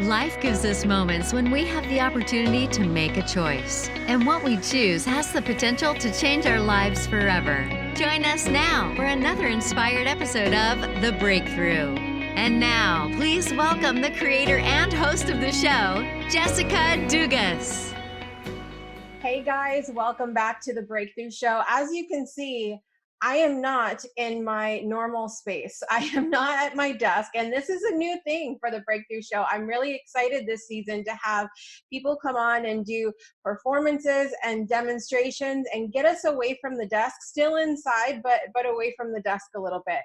Life gives us moments when we have the opportunity to make a choice. And what we choose has the potential to change our lives forever. Join us now for another inspired episode of The Breakthrough. And now, please welcome the creator and host of the show, Jessica Dugas. Hey guys, welcome back to The Breakthrough Show. As you can see, I am not in my normal space. I am not at my desk, and this is a new thing for The Breakthrough Show. I'm really excited this season to have people come on and do performances and demonstrations and get us away from the desk, still inside, but away from the desk a little bit.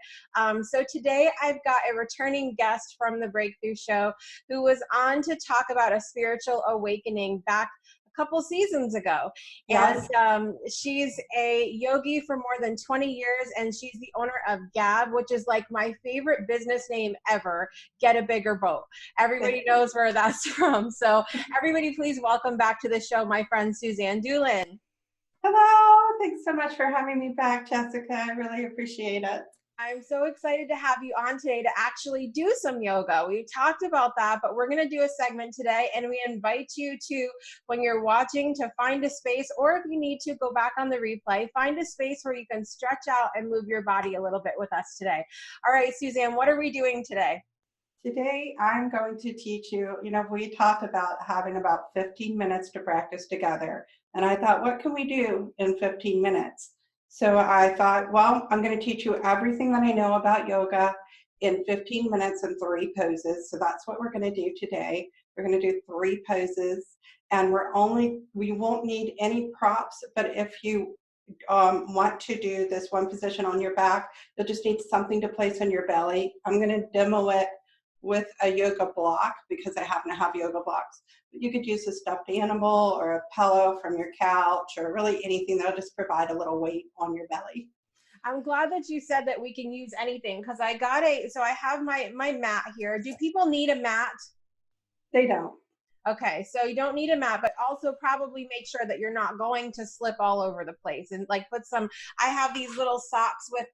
So today I've got a returning guest from The Breakthrough Show who was on to talk about a spiritual awakening back couple seasons ago. Yes. And she's a yogi for more than 20 years, and she's the owner of GABB, which is like my favorite business name ever, Get a Bigger Boat. Everybody knows where that's from. So everybody please welcome back to the show my friend Suzanne Dulin. Hello, thanks so much for having me back, Jessica. I really appreciate it. I'm so excited to have you on today to actually do some yoga. We talked about that, but we're going to do a segment today, and we invite you to, when you're watching, to find a space, or if you need to, go back on the replay, find a space where you can stretch out and move your body a little bit with us today. All right, Suzanne, what are we doing today? Today, I'm going to teach you, we talked about having about 15 minutes to practice together, and I thought, what can we do in 15 minutes? So I thought, well, I'm going to teach you everything that I know about yoga in 15 minutes and 3 poses. So that's what we're going to do today. We're going to do 3 poses, and we won't need any props, but if you want to do this one position on your back, you'll just need something to place on your belly. I'm going to demo it with a yoga block because I happen to have yoga blocks. But you could use a stuffed animal or a pillow from your couch, or really anything that'll just provide a little weight on your belly. I'm glad that you said that we can use anything, because I have my mat here. Do people need a mat? They don't. Okay, so you don't need a mat, but also probably make sure that you're not going to slip all over the place, and like I have these little socks with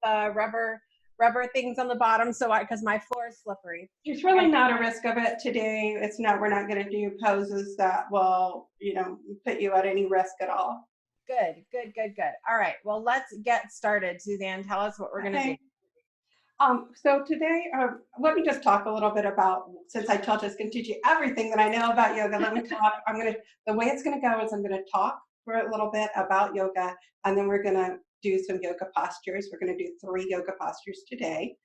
rubber things on the bottom, because my floor is slippery. There's really not a risk of it today. We're not going to do poses that will, put you at any risk at all. Good. All right, well, let's get started. Suzanne, tell us what we're going to do. So today, let me just talk a little bit about, since I told you I was going to teach you everything that I know about yoga, let me talk. The way it's going to go is I'm going to talk for a little bit about yoga, and then we're going to do some yoga postures. We're going to do 3 yoga postures today.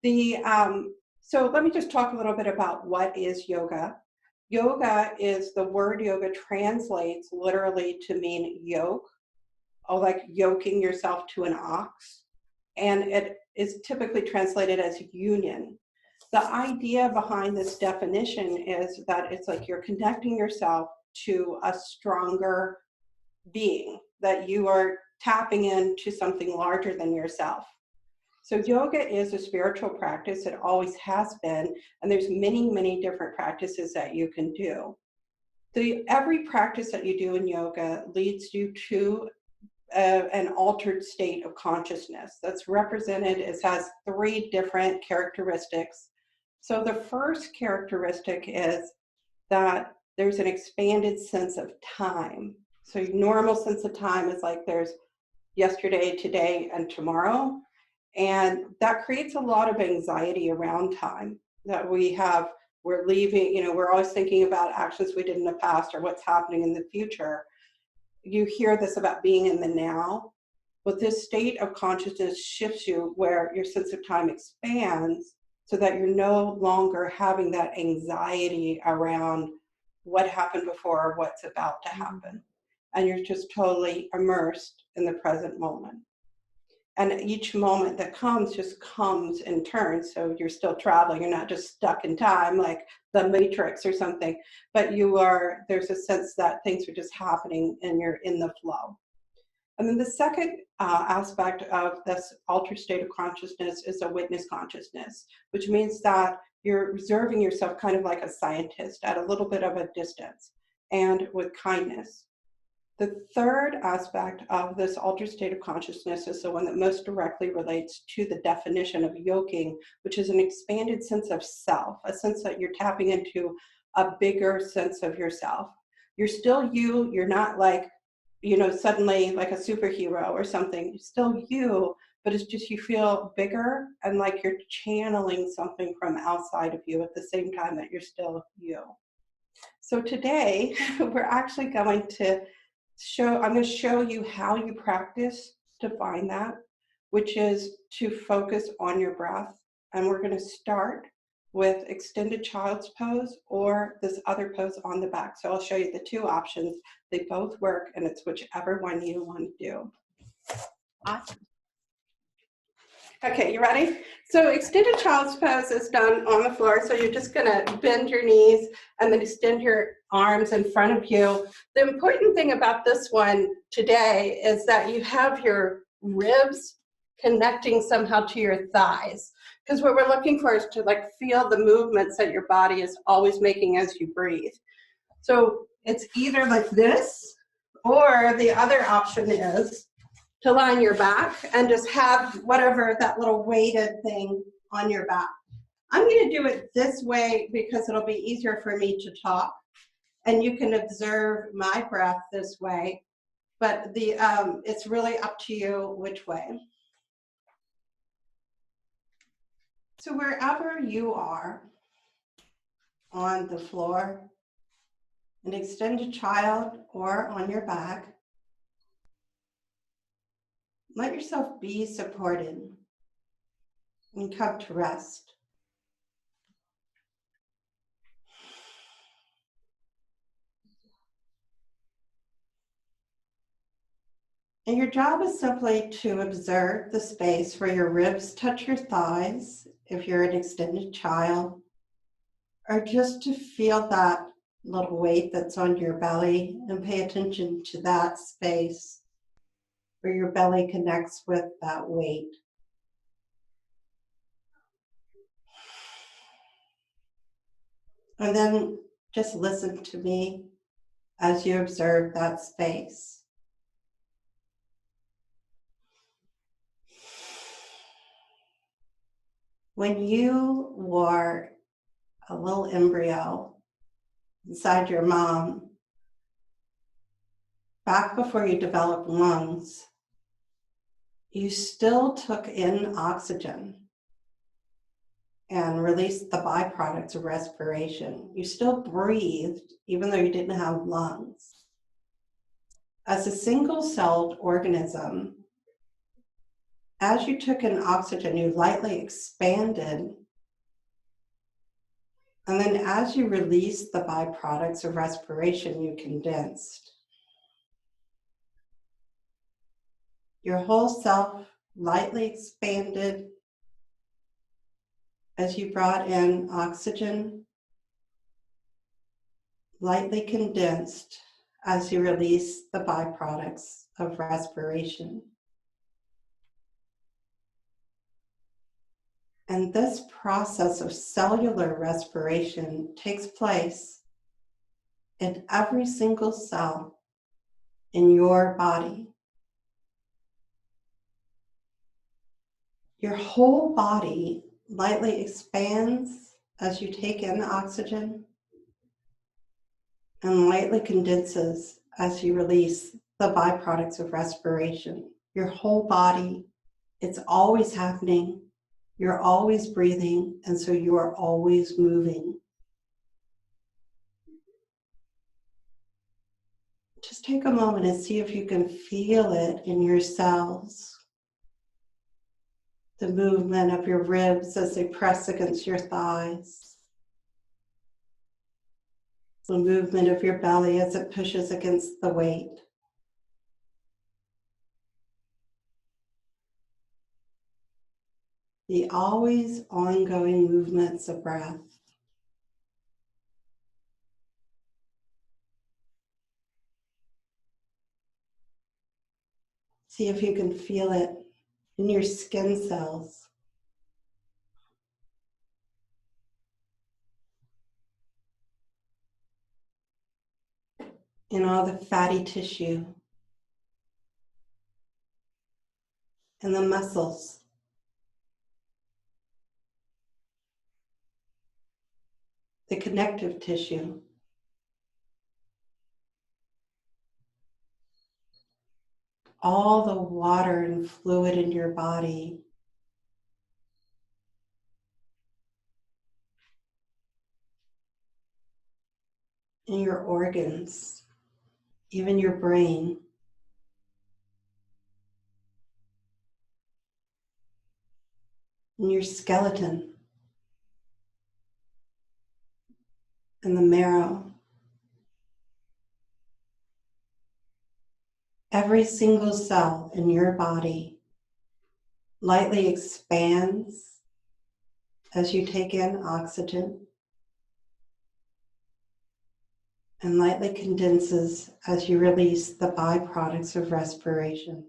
So let me just talk a little bit about what is yoga. Yoga is, the word yoga translates literally to mean yoke, or like yoking yourself to an ox. And it is typically translated as union. The idea behind this definition is that it's like you're connecting yourself to a stronger being, that you are tapping into something larger than yourself. So yoga is a spiritual practice. It always has been, and there's many, many different practices that you can do. Every practice that you do in yoga leads you to an altered state of consciousness that's represented. It has 3 different characteristics. So the first characteristic is that there's an expanded sense of time. So your normal sense of time is like there's yesterday, today, and tomorrow. And that creates a lot of anxiety around time that we're leaving, we're always thinking about actions we did in the past or what's happening in the future. You hear this about being in the now, but this state of consciousness shifts you where your sense of time expands so that you're no longer having that anxiety around what happened before or what's about to happen. And you're just totally immersed in the present moment. And each moment that comes just comes in turns. So you're still traveling. You're not just stuck in time like the Matrix or something, but there's a sense that things are just happening and you're in the flow. And then the second aspect of this altered state of consciousness is a witness consciousness, which means that you're observing yourself kind of like a scientist at a little bit of a distance and with kindness. The third aspect of this altered state of consciousness is the one that most directly relates to the definition of yoking, which is an expanded sense of self, a sense that you're tapping into a bigger sense of yourself. You're still you. You're not like, suddenly like a superhero or something. You're still you, but it's just you feel bigger and like you're channeling something from outside of you at the same time that you're still you. So today, we're actually going to I'm going to show you how you practice to find that, which is to focus on your breath. And we're going to start with extended child's pose or this other pose on the back. So I'll show you the two options. They both work, and it's whichever one you want to do. Awesome. Okay, you ready? So extended child's pose is done on the floor. So you're just gonna bend your knees and then extend your arms in front of you. The important thing about this one today is that you have your ribs connecting somehow to your thighs. Because what we're looking for is to like feel the movements that your body is always making as you breathe. So it's either like this, or the other option is to lie on your back and just have whatever that little weighted thing on your back. I'm going to do it this way because it'll be easier for me to talk, and you can observe my breath this way, but it's really up to you which way. So wherever you are on the floor, an extended child or on your back, let yourself be supported and come to rest. And your job is simply to observe the space where your ribs touch your thighs, if you're an extended child, or just to feel that little weight that's on your belly and pay attention to that space where your belly connects with that weight. And then just listen to me as you observe that space. When you were a little embryo inside your mom, back before you developed lungs, you still took in oxygen and released the byproducts of respiration. You still breathed, even though you didn't have lungs. As a single-celled organism, as you took in oxygen, you lightly expanded. And then as you released the byproducts of respiration, you condensed. Your whole self lightly expanded as you brought in oxygen, lightly condensed as you release the byproducts of respiration. And this process of cellular respiration takes place in every single cell in your body. Your whole body lightly expands as you take in oxygen and lightly condenses as you release the byproducts of respiration. Your whole body, it's always happening. You're always breathing, and so you are always moving. Just take a moment and see if you can feel it in your cells. The movement of your ribs as they press against your thighs. The movement of your belly as it pushes against the weight. The always ongoing movements of breath. See if you can feel it in your skin cells. In all the fatty tissue. And the muscles. the connective tissue, all the water and fluid in your body, in your organs, even your brain. In your skeleton, and the marrow. Every single cell in your body lightly expands as you take in oxygen and lightly condenses as you release the byproducts of respiration.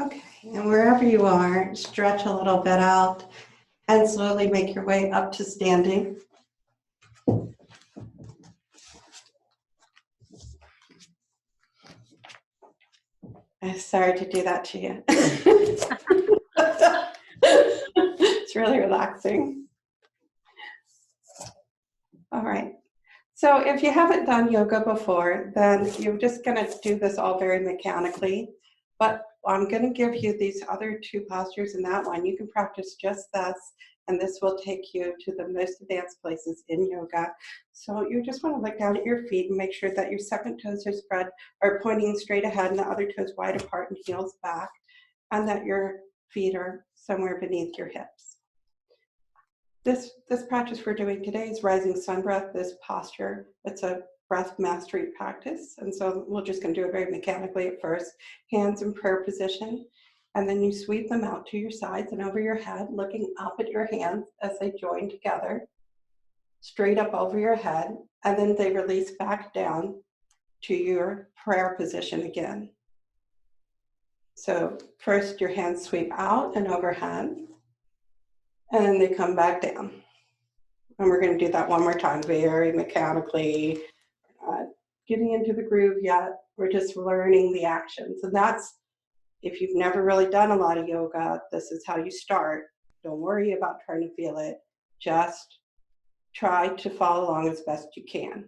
Okay, and wherever you are, stretch a little bit out and slowly make your way up to standing. I'm sorry to do that to you. It's really relaxing. All right. So if you haven't done yoga before, then you're just going to do this all very mechanically. But I'm going to give you these other two postures in that one. You can practice just this, and this will take you to the most advanced places in yoga. So you just want to look down at your feet and make sure that your second toes are spread, are pointing straight ahead, and the other toes wide apart and heels back, and that your feet are somewhere beneath your hips. This practice we're doing today is rising sun breath, this posture. It's a breath mastery practice. And so we're just going to do it very mechanically at first. Hands in prayer position. And then you sweep them out to your sides and over your head, looking up at your hands as they join together, straight up over your head. And then they release back down to your prayer position again. So first your hands sweep out and overhead. And then they come back down. And we're going to do that one more time, very mechanically. Not getting into the groove yet. We're just learning the actions. And that's, if you've never really done a lot of yoga, this is how you start. Don't worry about trying to feel it. Just try to follow along as best you can.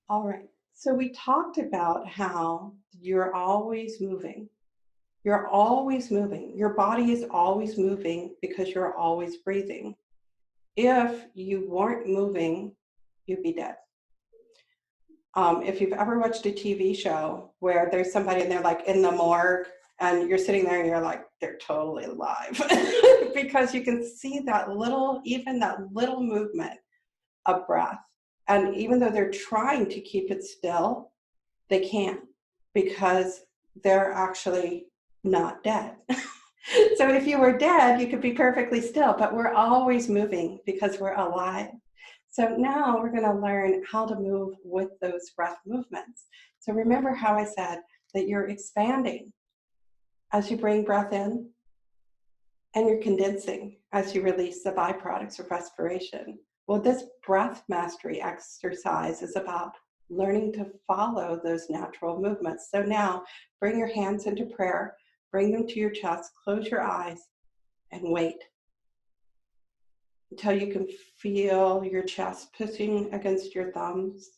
All right. So we talked about how you're always moving. You're always moving. Your body is always moving because you're always breathing. If you weren't moving, you'd be dead. If you've ever watched a TV show where there's somebody and they're like in the morgue and you're sitting there and you're like, they're totally alive because you can see that little, even that little movement of breath. And even though they're trying to keep it still, they can't because they're actually not dead. So if you were dead, you could be perfectly still, but we're always moving because we're alive. So now we're going to learn how to move with those breath movements. So remember how I said that you're expanding as you bring breath in, and you're condensing as you release the byproducts of respiration. Well, this breath mastery exercise is about learning to follow those natural movements. So now bring your hands into prayer. Bring them to your chest, close your eyes, and wait until you can feel your chest pushing against your thumbs.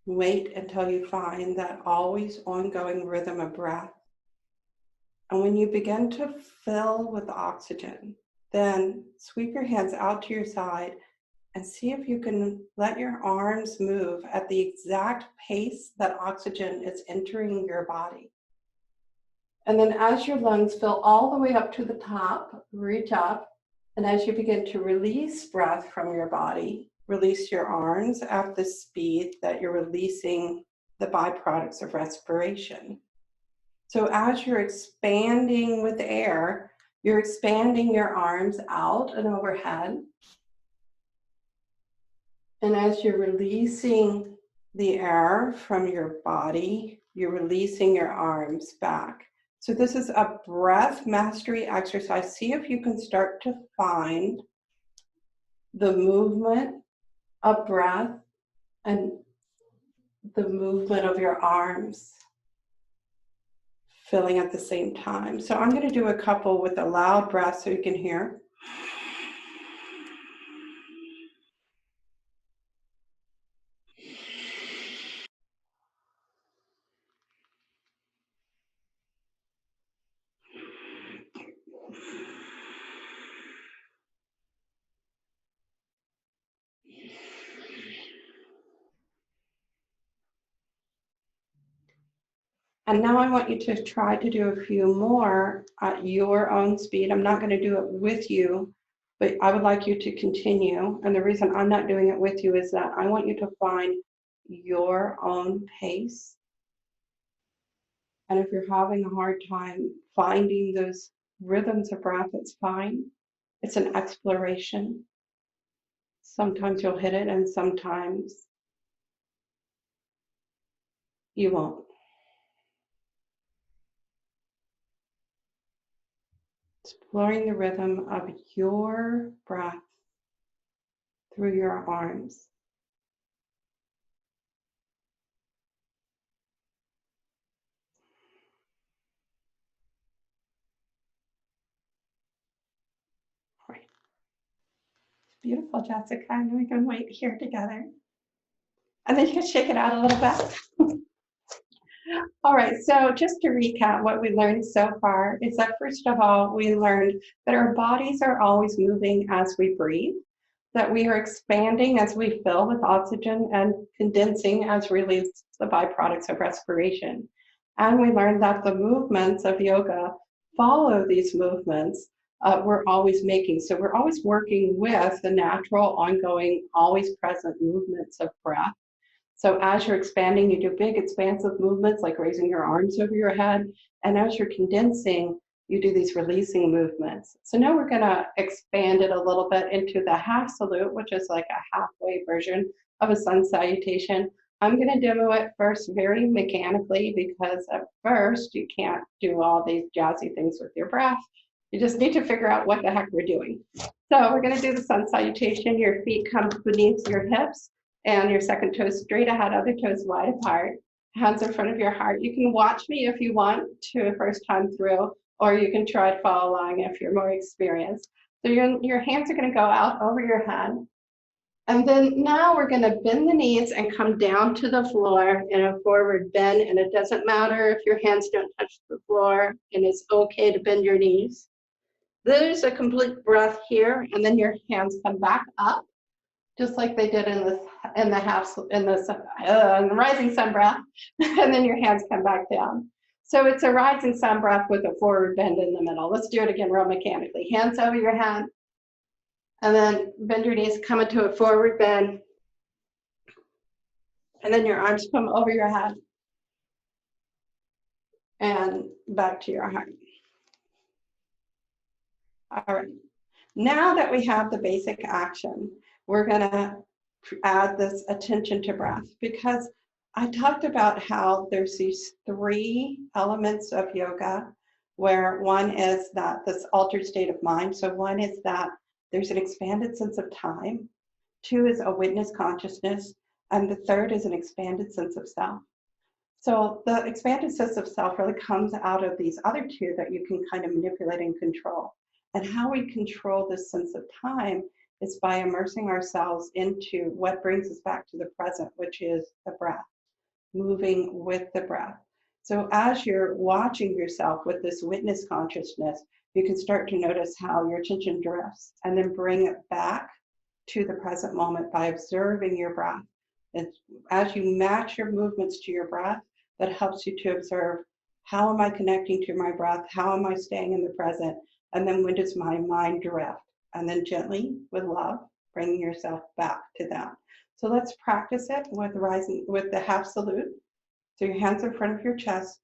Wait until you find that always ongoing rhythm of breath. And when you begin to fill with oxygen, then sweep your hands out to your side and see if you can let your arms move at the exact pace that oxygen is entering your body. And then as your lungs fill all the way up to the top, reach up. And as you begin to release breath from your body, release your arms at the speed that you're releasing the byproducts of respiration. So as you're expanding with air, you're expanding your arms out and overhead. And as you're releasing the air from your body, you're releasing your arms back. So this is a breath mastery exercise. See if you can start to find the movement of breath and the movement of your arms filling at the same time. So I'm going to do a couple with a loud breath so you can hear. And now I want you to try to do a few more at your own speed. I'm not going to do it with you, but I would like you to continue. And the reason I'm not doing it with you is that I want you to find your own pace. And if you're having a hard time finding those rhythms of breath, it's fine. It's an exploration. Sometimes you'll hit it and sometimes you won't. Exploring the rhythm of your breath through your arms. Right. Beautiful, Jessica. And we can wait here together. And then you can shake it out a little bit. All right, so just to recap what we learned so far is that first of all, we learned that our bodies are always moving as we breathe, that we are expanding as we fill with oxygen and condensing as we release the byproducts of respiration. And we learned that the movements of yoga follow these movements we're always making. So we're always working with the natural, ongoing, always present movements of breath. So as you're expanding, you do big expansive movements like raising your arms over your head. And as you're condensing, you do these releasing movements. So now we're going to expand it a little bit into the half salute, which is like a halfway version of a sun salutation. I'm going to demo it first very mechanically because at first you can't do all these jazzy things with your breath. You just need to figure out what the heck we're doing. So we're going to do the sun salutation. Your feet come beneath your hips and your second toe straight ahead, other toes wide apart, hands in front of your heart. You can watch me if you want to first time through, or you can try to follow along if you're more experienced. So your hands are going to go out over your head. And then now we're going to bend the knees and come down to the floor in a forward bend. And it doesn't matter if your hands don't touch the floor, and it's okay to bend your knees. There's a complete breath here, and then your hands come back up, just like they did in the rising sun breath, and then your hands come back down. So it's a rising sun breath with a forward bend in the middle. Let's do it again real mechanically. Hands over your head, and then bend your knees, come into a forward bend, and then your arms come over your head and back to your heart. All right. Now that we have the basic action, we're going to add this attention to breath, because I talked about how there's these three elements of yoga, where one is that this altered state of mind. So one is that there's an expanded sense of time. Two is a witness consciousness. And the third is an expanded sense of self. So the expanded sense of self really comes out of these other two that you can kind of manipulate and control. And how we control this sense of time is by immersing ourselves into what brings us back to the present, which is the breath, moving with the breath. So as you're watching yourself with this witness consciousness, you can start to notice how your attention drifts and then bring it back to the present moment by observing your breath. And as you match your movements to your breath, that helps you to observe, how am I connecting to my breath? How am I staying in the present? And then when does my mind drift? And then gently, with love, bringing yourself back to that. So let's practice it with the half salute. So your hands in front of your chest,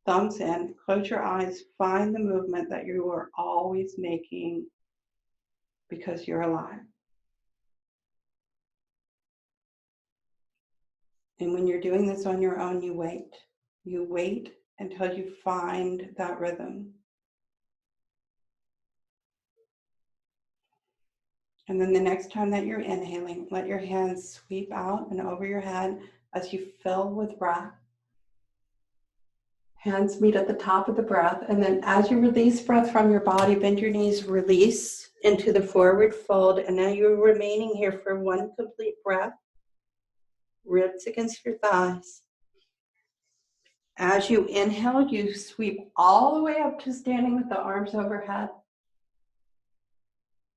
thumbs in, close your eyes, find the movement that you are always making because you're alive. And when you're doing this on your own, you wait. You wait until you find that rhythm. And then the next time that you're inhaling, let your hands sweep out and over your head, as you fill with breath. Hands meet at the top of the breath, and then as you release breath from your body, bend your knees, release into the forward fold, and now you're remaining here for one complete breath. Ribs against your thighs. As you inhale, you sweep all the way up to standing with the arms overhead.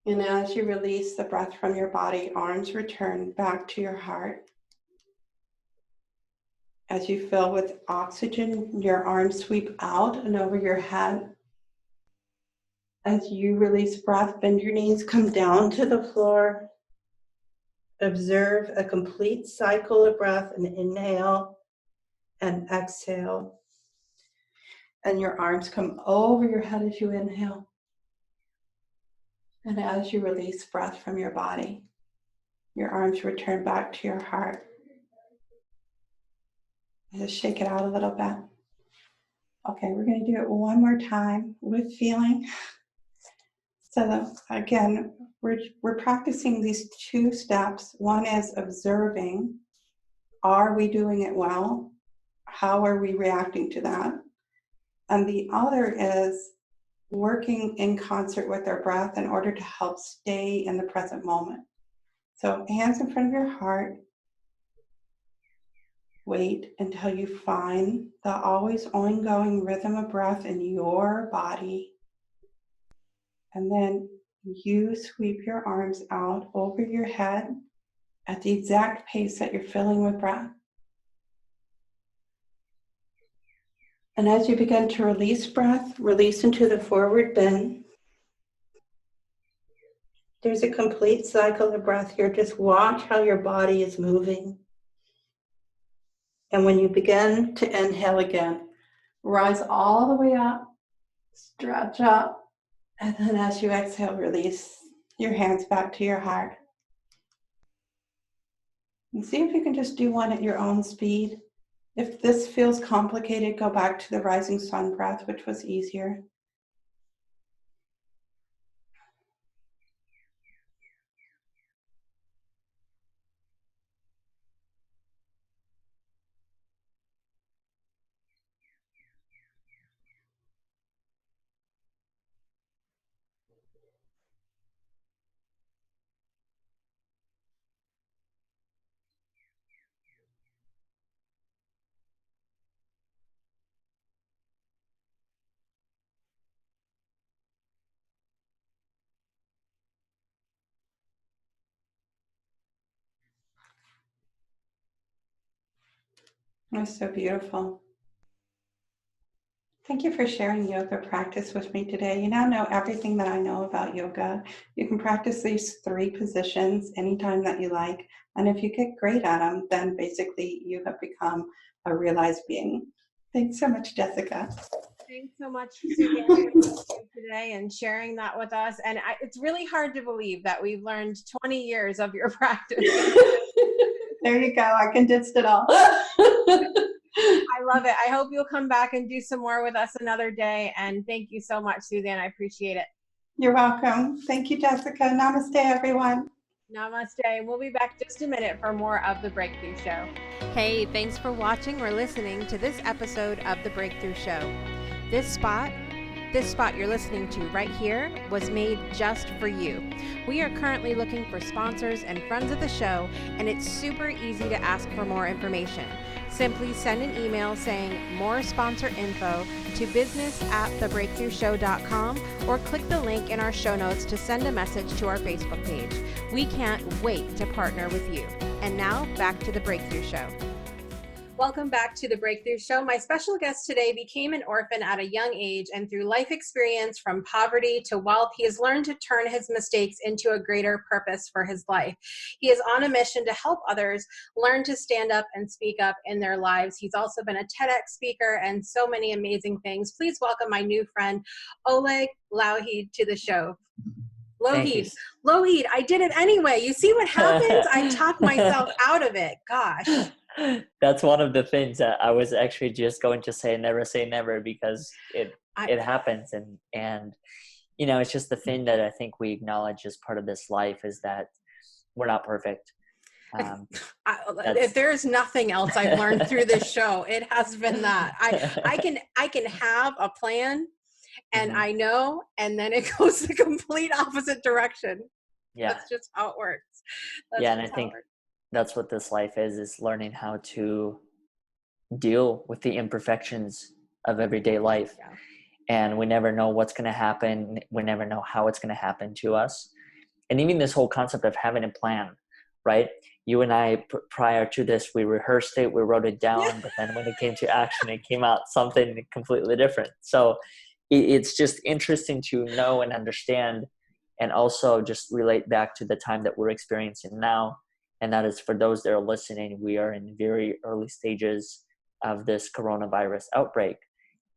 And as you release the breath from your body, arms return back to your heart. As you fill with oxygen, your arms sweep out and over your head. As you release breath, bend your knees, come down to the floor. Observe a complete cycle of breath, and inhale and exhale. And your arms come over your head as you inhale. And as you release breath from your body, your arms return back to your heart. Just shake it out a little bit. Okay, we're going to do it one more time with feeling. So again, we're practicing these two steps. One is observing. Are we doing it well? How are we reacting to that? And the other is working in concert with our breath in order to help stay in the present moment. So hands in front of your heart. Wait until you find the always ongoing rhythm of breath in your body. And then you sweep your arms out over your head at the exact pace that you're filling with breath. And as you begin to release breath, release into the forward bend. There's a complete cycle of breath here. Just watch how your body is moving. And when you begin to inhale again, rise all the way up, stretch up, and then as you exhale, release your hands back to your heart. And see if you can just do one at your own speed. If this feels complicated, go back to the rising sun breath, which was easier. That's so beautiful. Thank you for sharing yoga practice with me today. You now know everything that I know about yoga. You can practice these 3 positions anytime that you like. And if you get great at them, then basically you have become a realized being. Thanks so much, Jessica. Thanks so much, Suzanne, for being here today and sharing that with us. And it's really hard to believe that we've learned 20 years of your practice. There you go. I condensed it all. I love it. I hope you'll come back and do some more with us another day. And thank you so much, Suzanne. I appreciate it. You're welcome. Thank you, Jessica. Namaste, everyone. Namaste. We'll be back just a minute for more of The Breakthrough Show. Hey, thanks for watching or listening to this episode of The Breakthrough Show. This spot you're listening to right here was made just for you. We are currently looking for sponsors and friends of the show, and it's super easy to ask for more information. Simply send an email saying more sponsor info to business@thebreakthroughshow.com or click the link in our show notes to send a message to our Facebook page. We can't wait to partner with you. And now back to The Breakthrough Show. Welcome back to The Breakthrough Show. My special guest today became an orphan at a young age, and through life experience from poverty to wealth, he has learned to turn his mistakes into a greater purpose for his life. He is on a mission to help others learn to stand up and speak up in their lives. He's also been a TEDx speaker and so many amazing things. Please welcome my new friend, Oleg Lougheed, to the show. Louheed. Louheed, I did it anyway. You see what happens? I talked myself out of it. Gosh. That's one of the things that I was actually just going to say never, because it happens. And, you know, it's just the thing that I think we acknowledge as part of this life is that we're not perfect. If there's nothing else I've learned through this show, it has been that I can have a plan and I know, and then it goes the complete opposite direction. Yeah. That's just how it works. And I think that's what this life is learning how to deal with the imperfections of everyday life. Yeah. And we never know what's going to happen. We never know how it's going to happen to us. And even this whole concept of having a plan, right? You and I, prior to this, we rehearsed it, we wrote it down, but then when it came to action, it came out something completely different. So it's just interesting to know and understand, and also just relate back to the time that we're experiencing now. And that is, for those that are listening, we are in very early stages of this coronavirus outbreak,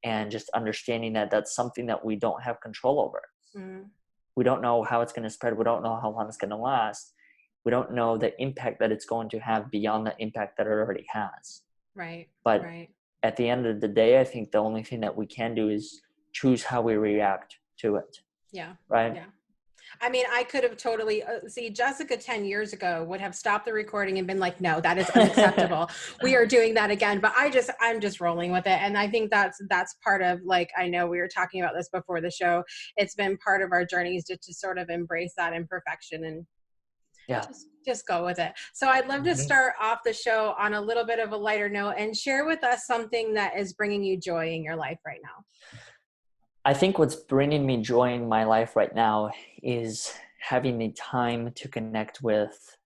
and just understanding that that's something that we don't have control over. Mm. We don't know how it's going to spread. We don't know how long it's going to last. We don't know the impact that it's going to have beyond the impact that it already has. Right. But right. At the end of the day, I think the only thing that we can do is choose how we react to it. Yeah. Right. Yeah. I mean, I could have totally Jessica 10 years ago would have stopped the recording and been like, no, that is unacceptable. We are doing that again. But I'm just rolling with it. And I think that's part of, like, I know we were talking about this before the show. It's been part of our journeys to sort of embrace that imperfection and just go with it. So I'd love to start off the show on a little bit of a lighter note and share with us something that is bringing you joy in your life right now. I think what's bringing me joy in my life right now is having the time to connect with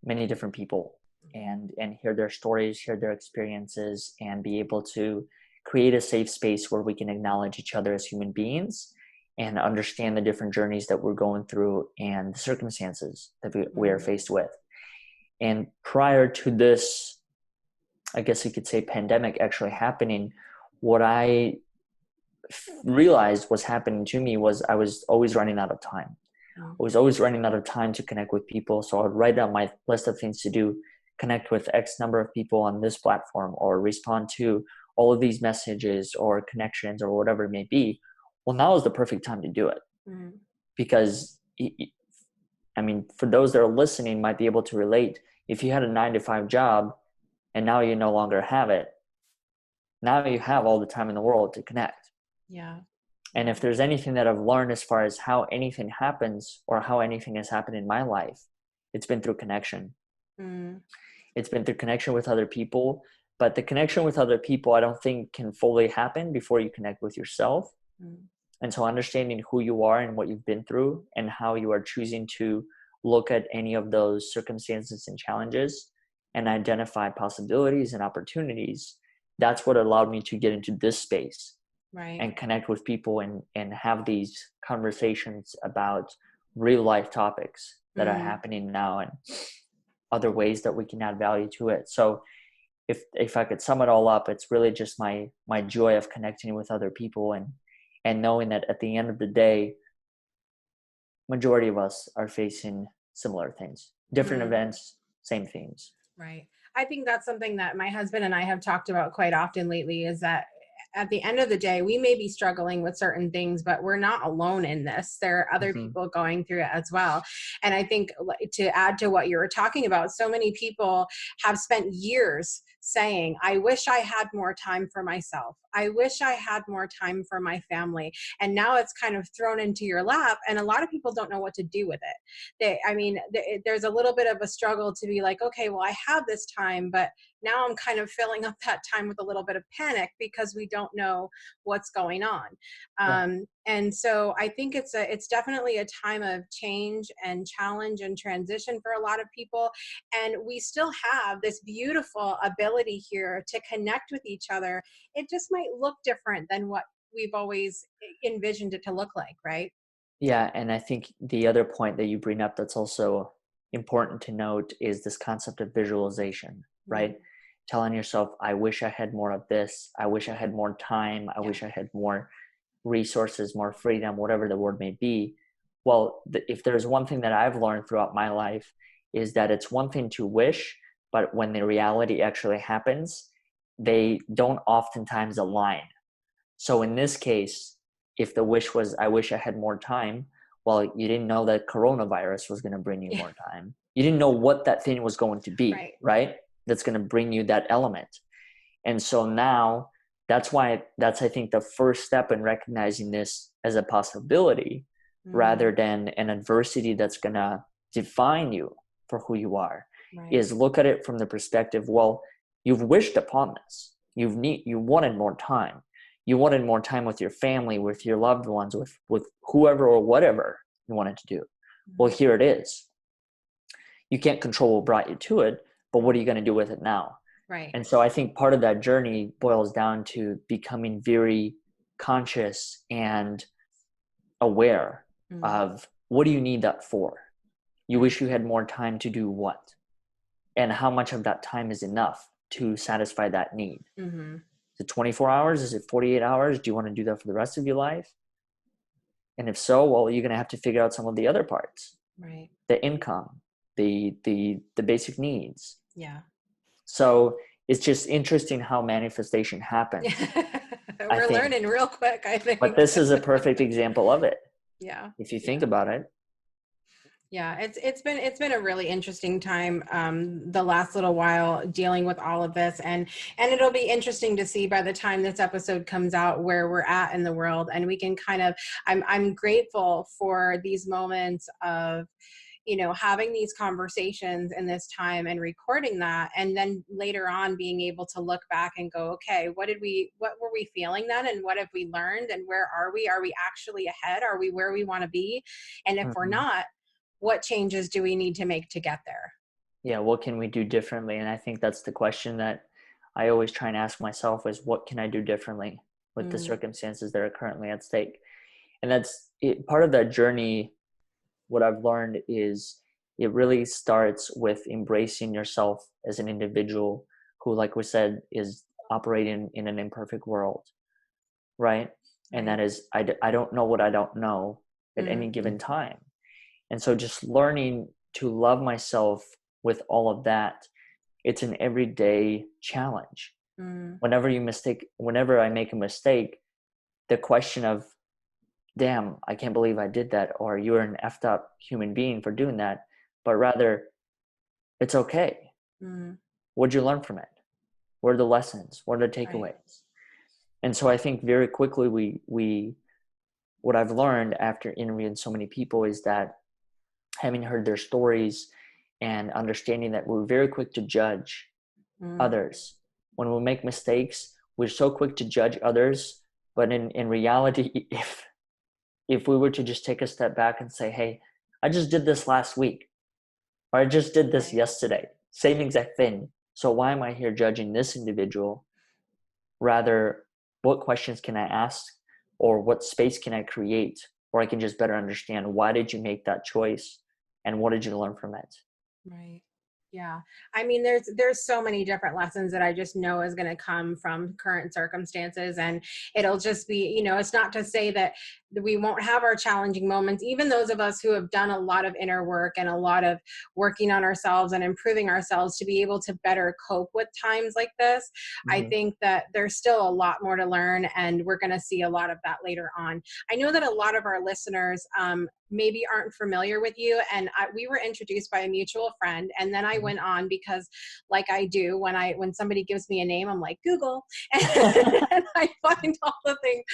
many different people and hear their stories, hear their experiences, and be able to create a safe space where we can acknowledge each other as human beings and understand the different journeys that we're going through and the circumstances that we are faced with. And prior to this, I guess you could say, pandemic actually happening, what I realized was happening to me was I was always running out of time. I was always running out of time to connect with people. So I would write down my list of things to do, connect with X number of people on this platform, or respond to all of these messages or connections or whatever it may be. Well, now is the perfect time to do it. Because, I mean, for those that are listening might be able to relate. If you had a 9-to-5 job and now you no longer have it, now you have all the time in the world to connect. Yeah. And if there's anything that I've learned as far as how anything happens or how anything has happened in my life, it's been through connection. It's been through connection with other people. But the connection with other people, I don't think can fully happen before you connect with yourself. And so understanding who you are and what you've been through and how you are choosing to look at any of those circumstances and challenges and identify possibilities and opportunities, that's what allowed me to get into this space. Right. And connect with people and have these conversations about real life topics that are happening now and other ways that we can add value to it. So if I could sum it all up, it's really just my joy of connecting with other people and knowing that at the end of the day, majority of us are facing similar things, different events, same themes. Right. I think that's something that my husband and I have talked about quite often lately, is that at the end of the day, we may be struggling with certain things, but we're not alone in this. There are other people going through it as well. And I think, to add to what you were talking about, so many people have spent years saying, I wish I had more time for myself. I wish I had more time for my family. And now it's kind of thrown into your lap. And a lot of people don't know what to do with it. There's a little bit of a struggle to be like, okay, well, I have this time, but now I'm kind of filling up that time with a little bit of panic because we don't know what's going on. And so I think it's definitely a time of change and challenge and transition for a lot of people. And we still have this beautiful ability here to connect with each other. It just might look different than what we've always envisioned it to look like, right? Yeah, and I think the other point that you bring up that's also important to note is this concept of visualization, right? Telling yourself, I wish I had more of this. I wish I had more time. I wish I had more resources, more freedom, whatever the word may be. Well, if there's one thing that I've learned throughout my life is that it's one thing to wish, but when the reality actually happens, they don't oftentimes align. So in this case, if the wish was, I wish I had more time, well, you didn't know that coronavirus was going to bring you more time. You didn't know what that thing was going to be, Right. That's going to bring you that element. And so now that's I think the first step in recognizing this as a possibility rather than an adversity that's going to define you for who you are, is look at it from the perspective, well, you've wished upon this. You wanted more time. You wanted more time with your family, with your loved ones, with whoever or whatever you wanted to do. Well, here it is. You can't control what brought you to it, but what are you going to do with it now? Right. And so I think part of that journey boils down to becoming very conscious and aware of what do you need that for? You wish you had more time to do what? And how much of that time is enough to satisfy that need? Is it 24 hours? Is it 48 hours? Do you want to do that for the rest of your life? And if so, well, you're going to have to figure out some of the other parts. Right. The income, the basic needs. Yeah. So it's just interesting how manifestation happens. We're learning real quick, I think. But this is a perfect example of it. Yeah. If you think about it. Yeah, it's been a really interesting time the last little while dealing with all of this, and it'll be interesting to see by the time this episode comes out where we're at in the world, and we can kind of I'm grateful for these moments of, you know, having these conversations in this time and recording that, and then later on being able to look back and go, okay, what were we feeling then, and what have we learned, and where are we actually ahead? Are we where we want to be? And if we're not, what changes do we need to make to get there? Yeah, what can we do differently? And I think that's the question that I always try and ask myself is, what can I do differently with the circumstances that are currently at stake? And that's it. Part of that journey, what I've learned is it really starts with embracing yourself as an individual who, like we said, is operating in an imperfect world, right? And that is, I don't know what I don't know at any given time. And so just learning to love myself with all of that, it's an everyday challenge. Whenever I make a mistake, the question of, damn, I can't believe I did that, or you're an effed up human being for doing that, but rather, it's okay. What'd you learn from it? What are the lessons? What are the takeaways? Right. And so I think very quickly what I've learned after interviewing so many people is that having heard their stories and understanding that we're very quick to judge others. When we make mistakes, we're so quick to judge others, but in reality, if we were to just take a step back and say, hey, I just did this last week, or I just did this yesterday, same exact thing. So why am I here judging this individual? Rather, what questions can I ask, or what space can I create, or I can just better understand, why did you make that choice? And what did you learn from it? Right. Yeah. I mean, there's so many different lessons that I just know is going to come from current circumstances, and it'll just be, you know, it's not to say that we won't have our challenging moments. Even those of us who have done a lot of inner work and a lot of working on ourselves and improving ourselves to be able to better cope with times like this, I think that there's still a lot more to learn, and we're going to see a lot of that later on. I know that a lot of our listeners maybe aren't familiar with you, and we were introduced by a mutual friend, and then I went on, because like I do when somebody gives me a name, I'm like, Google, and I find all the things.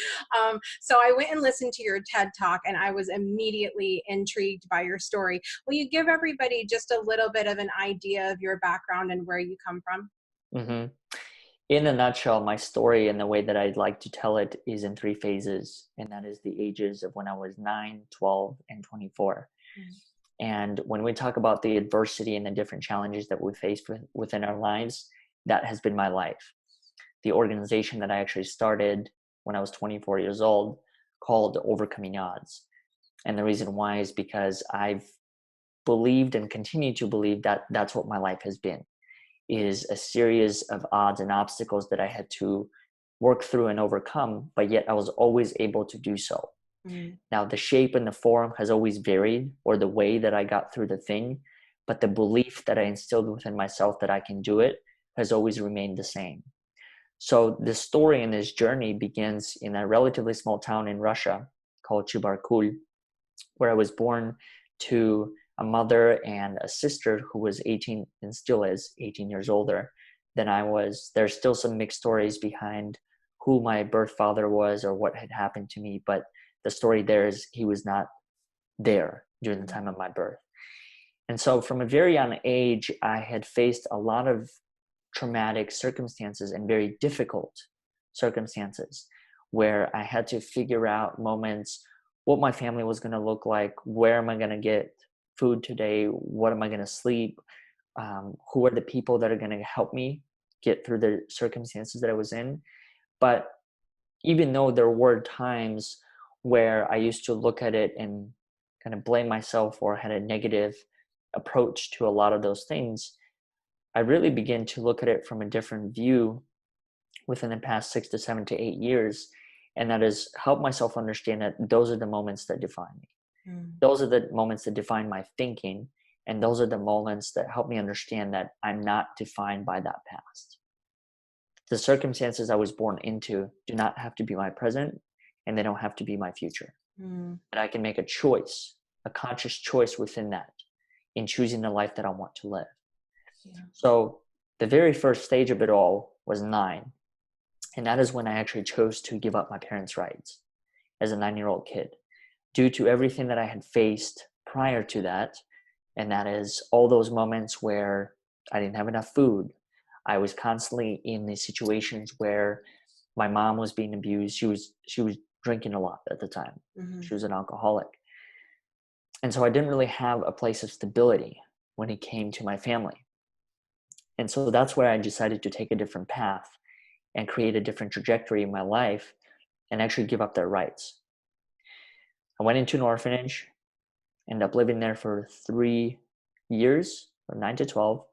So I went and listened to your TED Talk, and I was immediately intrigued by your story. Will you give everybody just a little bit of an idea of your background and where you come from? In a nutshell, my story and the way that I'd like to tell it is in 3 phases, and that is the ages of when I was 9, 12, and 24. And when we talk about the adversity and the different challenges that we face within our lives, that has been my life. The organization that I actually started when I was 24 years old called Overcoming Odds. And the reason why is because I've believed and continue to believe that that's what my life has been, is a series of odds and obstacles that I had to work through and overcome, but yet I was always able to do so. Now, the shape and the form has always varied, or the way that I got through the thing, but the belief that I instilled within myself that I can do it has always remained the same. So the story in this journey begins in a relatively small town in Russia called Chubarkul, where I was born to a mother and a sister who was 18 and still is 18 years older than I was. There's still some mixed stories behind who my birth father was or what had happened to me, but the story there is he was not there during the time of my birth. And so from a very young age, I had faced a lot of traumatic circumstances and very difficult circumstances where I had to figure out moments, what my family was going to look like, where am I going to get food today, what am I going to sleep, who are the people that are going to help me get through the circumstances that I was in. But even though there were times where I used to look at it and kind of blame myself or had a negative approach to a lot of those things, I really began to look at it from a different view within the past 6 to 7 to 8 years. And that is help myself understand that those are the moments that define me. Those are the moments that define my thinking. And those are the moments that help me understand that I'm not defined by that past. The circumstances I was born into do not have to be my present, and they don't have to be my future. And I can make a choice, a conscious choice within that in choosing the life that I want to live. Yeah. So the very first stage of it all was 9. And that is when I actually chose to give up my parents' rights as a 9-year-old kid, due to everything that I had faced prior to that. And that is all those moments where I didn't have enough food. I was constantly in these situations where my mom was being abused. She was drinking a lot at the time. She was an alcoholic. And so I didn't really have a place of stability when it came to my family. And so that's where I decided to take a different path and create a different trajectory in my life and actually give up their rights. I went into an orphanage, ended up living there for 3 years, from 9 to 12.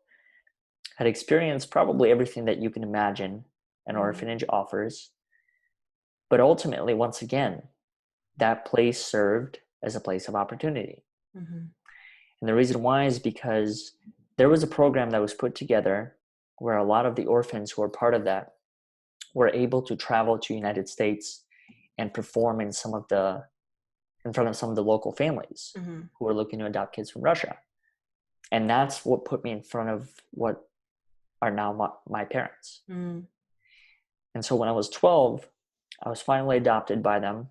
Had experienced probably everything that you can imagine an orphanage offers. But ultimately, once again, that place served as a place of opportunity. And the reason why is because there was a program that was put together where a lot of the orphans who were part of that were able to travel to the United States and perform in front of some of the local families who were looking to adopt kids from Russia. And that's what put me in front of what are now my parents. And so when I was 12, I was finally adopted by them,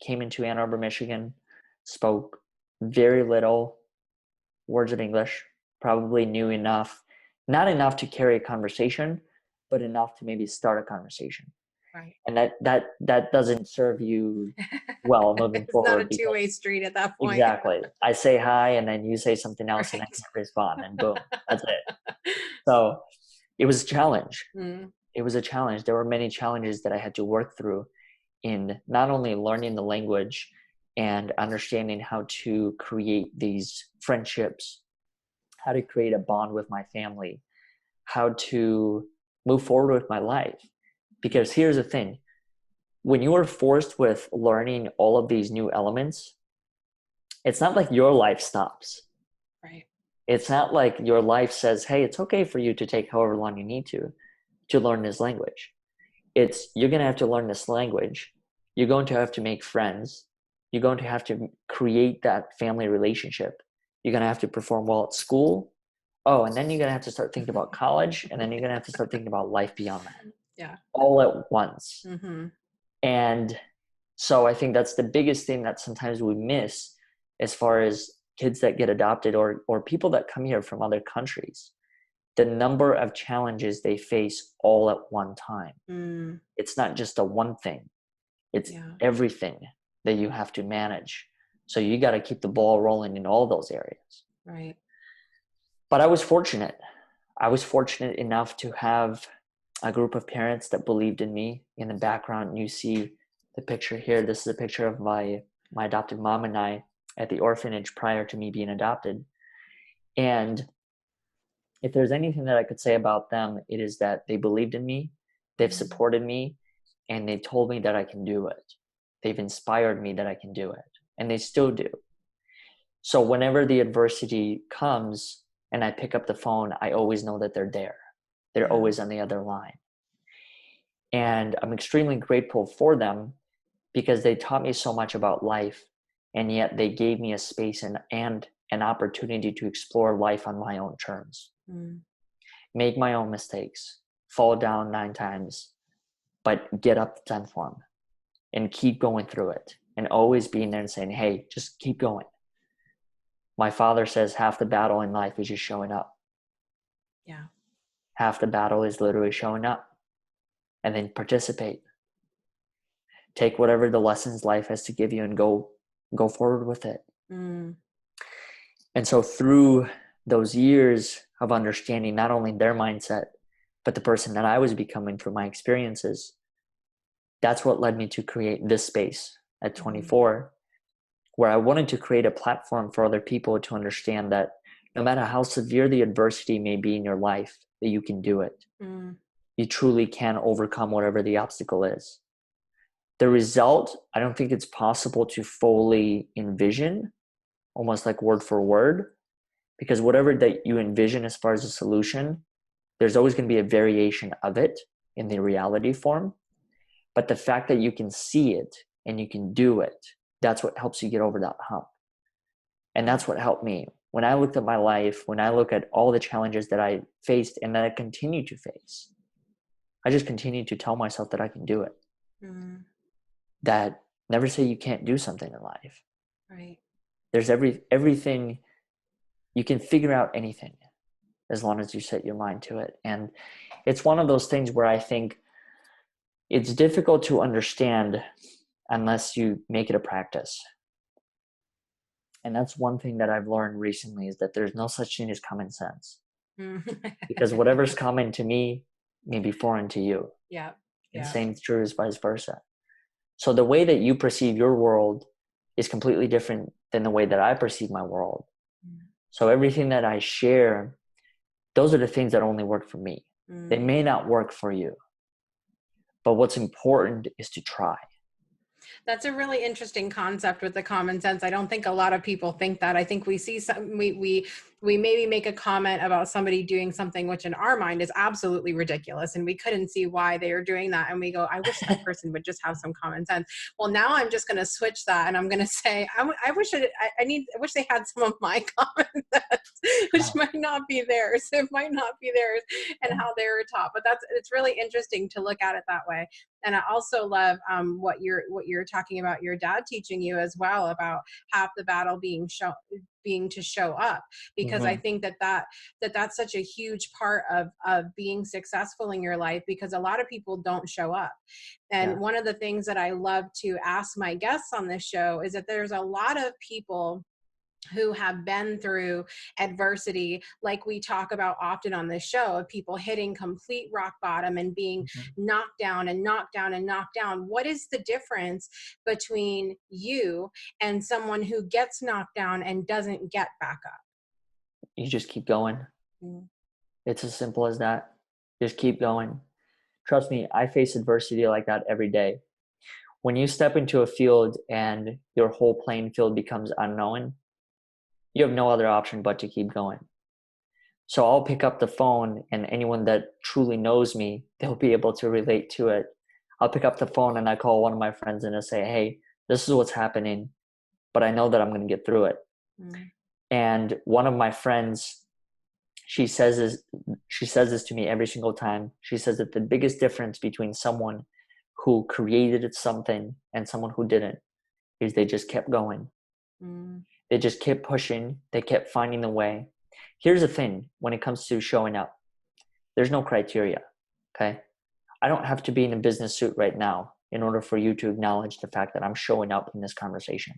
came into Ann Arbor, Michigan, spoke very little words of English, probably knew enough, not enough to carry a conversation, but enough to maybe start a conversation. Right. And that doesn't serve you well moving forward. It's not a two-way street at that point. Exactly. I say hi and then you say something else and I can't respond and boom, that's it. So it was a challenge. It was a challenge. There were many challenges that I had to work through in not only learning the language and understanding how to create these friendships, how to create a bond with my family, how to move forward with my life. Because here's the thing, when you are forced with learning all of these new elements, it's not like your life stops. Right. It's not like your life says, hey, it's okay for you to take however long you need to learn this language. It's, you're going to have to learn this language. You're going to have to make friends. You're going to have to create that family relationship. You're going to have to perform well at school. Oh, and then you're going to have to start thinking about college. And then you're going to have to start thinking about life beyond that. Yeah. All at once. And so I think that's the biggest thing that sometimes we miss as far as kids that get adopted or people that come here from other countries. The number of challenges they face all at one time. It's not just a one thing. It's everything that you have to manage. So you got to keep the ball rolling in all those areas. Right. But I was fortunate. I was fortunate enough to have a group of parents that believed in me. In the background, you see the picture here. This is a picture of my adopted mom and I at the orphanage prior to me being adopted. And if there's anything that I could say about them, it is that they believed in me, they've supported me, and they told me that I can do it. They've inspired me that I can do it, and they still do. So whenever the adversity comes and I pick up the phone, I always know that they're there. They're always on the other line. And I'm extremely grateful for them because they taught me so much about life, and yet they gave me a space and an opportunity to explore life on my own terms, make my own mistakes, fall down 9 times, but get up the 10th one and keep going through it, and always being there and saying, hey, just keep going. My father says half the battle in life is just showing up. Yeah. Half the battle is literally showing up, and then participate. Take whatever the lessons life has to give you and go forward with it. And so through those years of understanding not only their mindset, but the person that I was becoming through my experiences, that's what led me to create this space at 24, where I wanted to create a platform for other people to understand that no matter how severe the adversity may be in your life, that you can do it. You truly can overcome whatever the obstacle is. The result, I don't think it's possible to fully envision, almost like word for word, because whatever that you envision as far as a solution, there's always going to be a variation of it in the reality form. But the fact that you can see it and you can do it, that's what helps you get over that hump. And that's what helped me. When I looked at my life, when I look at all the challenges that I faced and that I continue to face, I just continue to tell myself that I can do it. That never say you can't do something in life. Right. There's everything, you can figure out anything as long as you set your mind to it. And it's one of those things where I think it's difficult to understand unless you make it a practice. And that's one thing that I've learned recently, is that there's no such thing as common sense. Because whatever's common to me may be foreign to you. Yeah. And same is true as vice versa. So the way that you perceive your world is completely different than the way that I perceive my world. So everything that I share, those are the things that only work for me. They may not work for you. But what's important is to try. That's a really interesting concept with the common sense. I don't think a lot of people think that. I think we see we maybe make a comment about somebody doing something which in our mind is absolutely ridiculous, and we couldn't see why they are doing that, and we go, I wish that person would just have some common sense. Well, now I'm just going to switch that, and I'm going to say, I wish they had some of my common sense, which might not be theirs. It might not be theirs and how they were taught. But it's really interesting to look at it that way. And I also love what you're talking about your dad teaching you as well, about half the battle being to show up, because I think that's such a huge part of being successful in your life, because a lot of people don't show up. And one of the things that I love to ask my guests on this show is that there's a lot of people who have been through adversity, like we talk about often on this show, of people hitting complete rock bottom and being knocked down and knocked down and knocked down. What is the difference between you and someone who gets knocked down and doesn't get back up? You just keep going. It's as simple as that. Just keep going. Trust me, I face adversity like that every day. When you step into a field and your whole playing field becomes unknown, you have no other option but to keep going. So I'll pick up the phone, and anyone that truly knows me, they'll be able to relate to it. I'll pick up the phone and I call one of my friends and I say, hey, this is what's happening, but I know that I'm going to get through it. And one of my friends, she says this to me every single time. She says that the biggest difference between someone who created something and someone who didn't is they just kept going. They just kept pushing. They kept finding the way. Here's the thing when it comes to showing up. There's no criteria, okay? I don't have to be in a business suit right now in order for you to acknowledge the fact that I'm showing up in this conversation.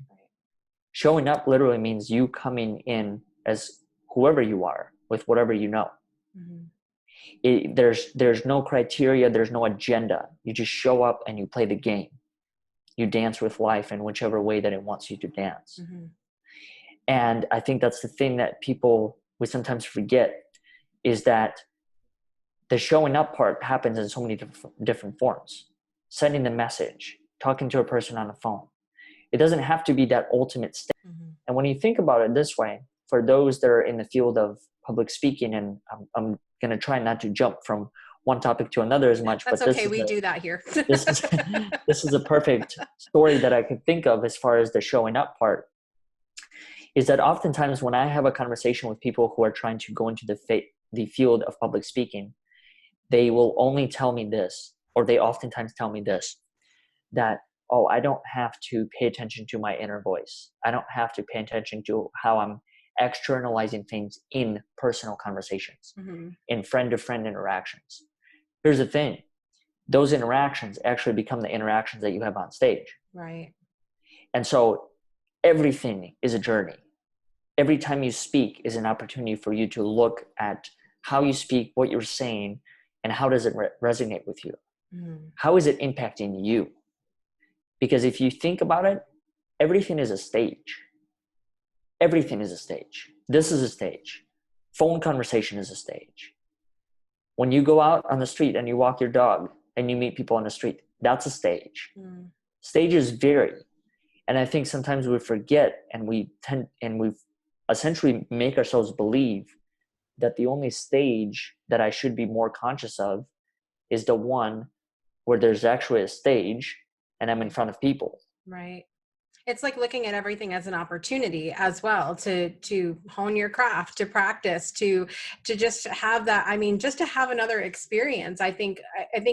Showing up literally means you coming in as whoever you are with whatever you know. There's no criteria. There's no agenda. You just show up and you play the game. You dance with life in whichever way that it wants you to dance. And I think that's the thing that we sometimes forget, is that the showing up part happens in so many different forms. Sending the message, talking to a person on the phone. It doesn't have to be that ultimate step. And when you think about it this way, for those that are in the field of public speaking, and I'm going to try not to jump from one topic to another as much. That's okay. We do that here. This is a perfect story that I could think of as far as the showing up part. is that oftentimes when I have a conversation with people who are trying to go into the field of public speaking, they will only tell me this, or they oftentimes tell me this, that, oh, I don't have to pay attention to my inner voice. I don't have to pay attention to how I'm externalizing things in personal conversations, in friend-to-friend interactions. Here's the thing. Those interactions actually become the interactions that you have on stage. Right. And so everything is a journey. Every time you speak is an opportunity for you to look at how you speak, what you're saying, and how does it resonate with you? How is it impacting you? Because if you think about it, everything is a stage. Everything is a stage. This is a stage. Phone conversation is a stage. When you go out on the street and you walk your dog and you meet people on the street, that's a stage. Stages vary. And I think sometimes we forget and we essentially make ourselves believe that the only stage that I should be more conscious of is the one where there's actually a stage and I'm in front of people. Right. It's like looking at everything as an opportunity as well to hone your craft, to practice, to just have that. I mean, just to have another experience. I think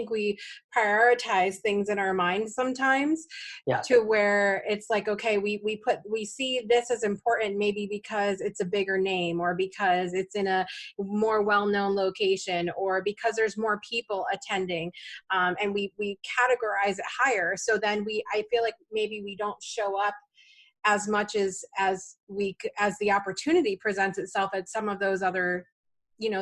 we prioritize things in our mind sometimes to where it's like, okay, we see this as important maybe because it's a bigger name, or because it's in a more well-known location, or because there's more people attending, and we categorize it higher. So then I feel like maybe we don't show up as much as the opportunity presents itself at some of those other,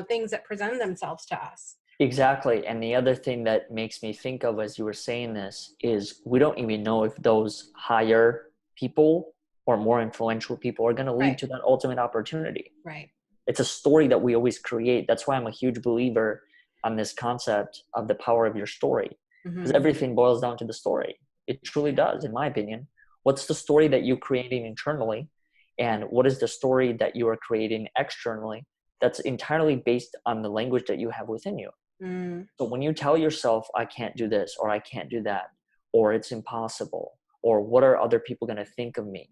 things that present themselves to us. Exactly. And the other thing that makes me think of as you were saying this is we don't even know if those higher people or more influential people are going to lead to that ultimate opportunity. Right. It's a story that we always create. That's why I'm a huge believer on this concept of the power of your story, because everything boils down to the story. It truly does, in my opinion. What's the story that you're creating internally, and what is the story that you are creating externally that's entirely based on the language that you have within you? So when you tell yourself, I can't do this, or I can't do that, or it's impossible, or what are other people going to think of me?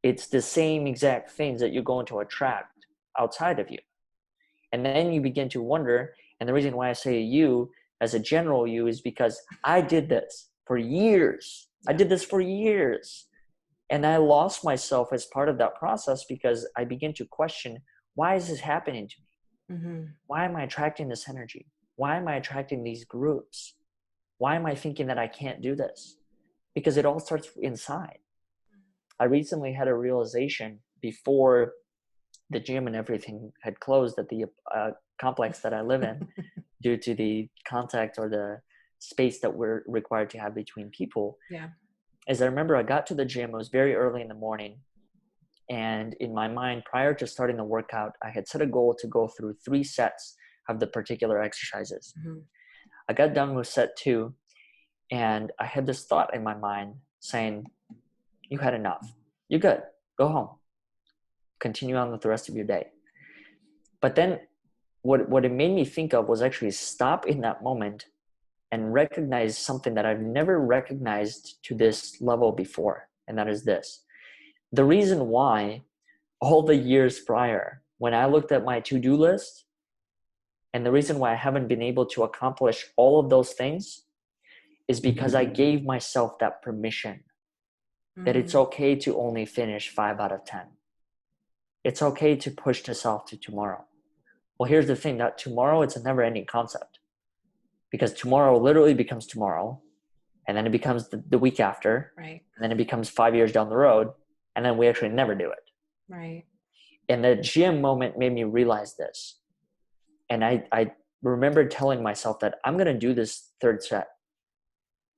It's the same exact things that you're going to attract outside of you. And then you begin to wonder, and the reason why I say you as a general you is because I did this for years. I did this for years. And I lost myself as part of that process because I began to question, why is this happening to me? Why am I attracting this energy? Why am I attracting these groups? Why am I thinking that I can't do this? Because it all starts inside. I recently had a realization before the gym and everything had closed at the complex that I live in due to the contact or the space that we're required to have between people. As I remember, I got to the gym, it was very early in the morning. And in my mind, prior to starting the workout, I had set a goal to go through 3 sets of the particular exercises. I got done with set 2, and I had this thought in my mind saying, you had enough. You're good. Go home. Continue on with the rest of your day. But then what it made me think of was actually stop in that moment and recognize something that I've never recognized to this level before. And that is this. The reason why all the years prior, when I looked at my to-do list, and the reason why I haven't been able to accomplish all of those things is because I gave myself that permission that it's okay to only finish 5 out of 10. It's okay to push yourself to tomorrow. Well, here's the thing, that tomorrow, it's a never-ending concept, because tomorrow literally becomes tomorrow, and then it becomes the week after, right? And then it becomes 5 years down the road, and then we actually never do it. Right. And the gym moment made me realize this. And I remember telling myself that I'm going to do this 3rd set.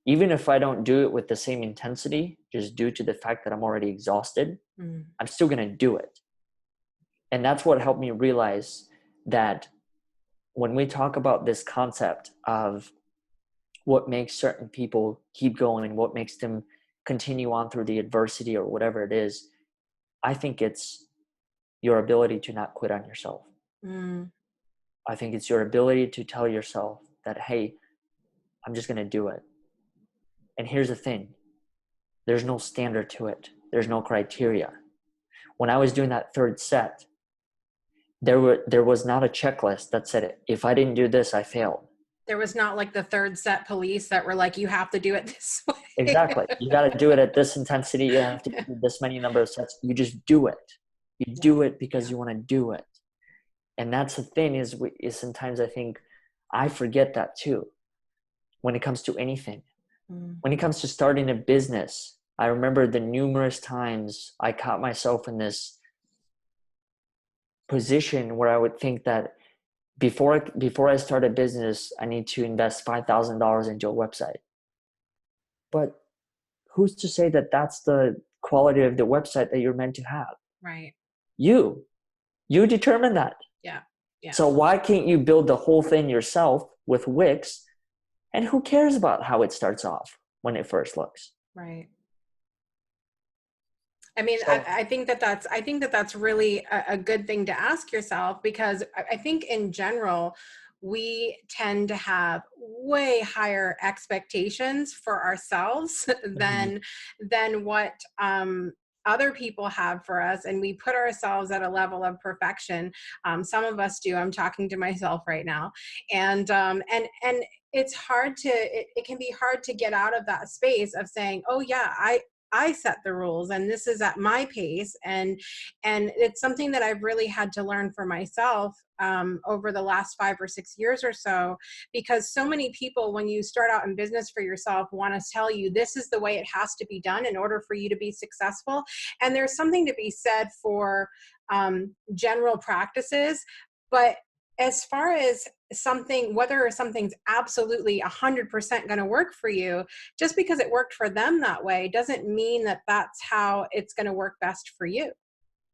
Even if I don't do it with the same intensity, just due to the fact that I'm already exhausted, I'm still going to do it. And that's what helped me realize that when we talk about this concept of what makes certain people keep going, what makes them continue on through the adversity or whatever it is, I think it's your ability to not quit on yourself. I think it's your ability to tell yourself that, hey, I'm just going to do it. And here's the thing. There's no standard to it. There's no criteria. When I was doing that third set, there was not a checklist that said, if I didn't do this, I failed. There was not like the third set police that were like, you have to do it this way. Exactly. You got to do it at this intensity. You have to do this many number of sets. You just do it. You do it because you want to do it. And that's the thing is sometimes I think I forget that too when it comes to anything. When it comes to starting a business, I remember the numerous times I caught myself in this position where I would think that before I start a business, I need to invest $5,000 into a website. But who's to say that that's the quality of the website that you're meant to have? Right. You determine that. Yeah. So why can't you build the whole thing yourself with Wix? And who cares about how it starts off when it first looks? Right. I mean, so, I think that's really a good thing to ask yourself, because I think in general, we tend to have way higher expectations for ourselves than what other people have for us, and we put ourselves at a level of perfection. Some of us do. I'm talking to myself right now, and it's hard to. It can be hard to get out of that space of saying, "Oh yeah, I set the rules and this is at my pace." And it's something that I've really had to learn for myself over the last 5 or 6 years or so, because so many people, when you start out in business for yourself, want to tell you this is the way it has to be done in order for you to be successful. And there's something to be said for general practices, but as far as whether something's absolutely 100% going to work for you, just because it worked for them that way doesn't mean that that's how it's going to work best for you.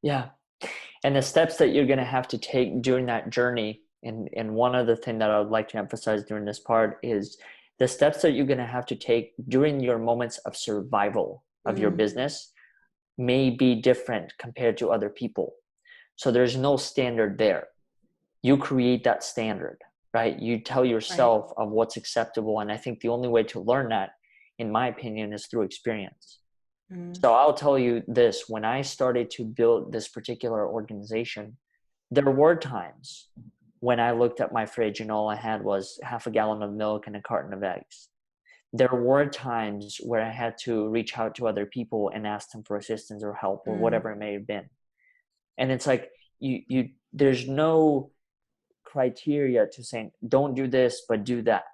Yeah. And the steps that you're going to have to take during that journey. And one other thing that I would like to emphasize during this part is the steps that you're going to have to take during your moments of survival of your business may be different compared to other people. So there's no standard there. You create that standard, right? You tell yourself of what's acceptable. And I think the only way to learn that, in my opinion, is through experience. So I'll tell you this, when I started to build this particular organization, there were times when I looked at my fridge and all I had was half a gallon of milk and a carton of eggs. There were times where I had to reach out to other people and ask them for assistance or help or whatever it may have been. And it's like, there's no criteria to saying, don't do this, but do that.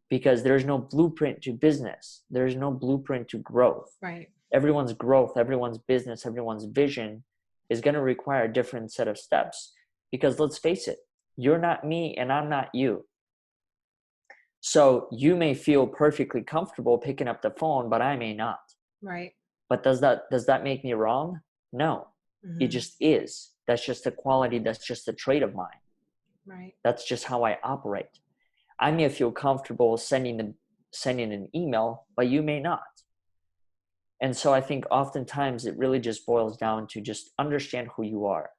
Because there's no blueprint to business. There's no blueprint to growth. Right. Everyone's growth, everyone's business, everyone's vision is going to require a different set of steps. Because let's face it, you're not me and I'm not you. So you may feel perfectly comfortable picking up the phone, but I may not. Right. But does that make me wrong? No. It just is. That's just a quality. That's just a trait of mine. Right. That's just how I operate. I may feel comfortable sending an email, but you may not. And so I think oftentimes it really just boils down to just understand who you are,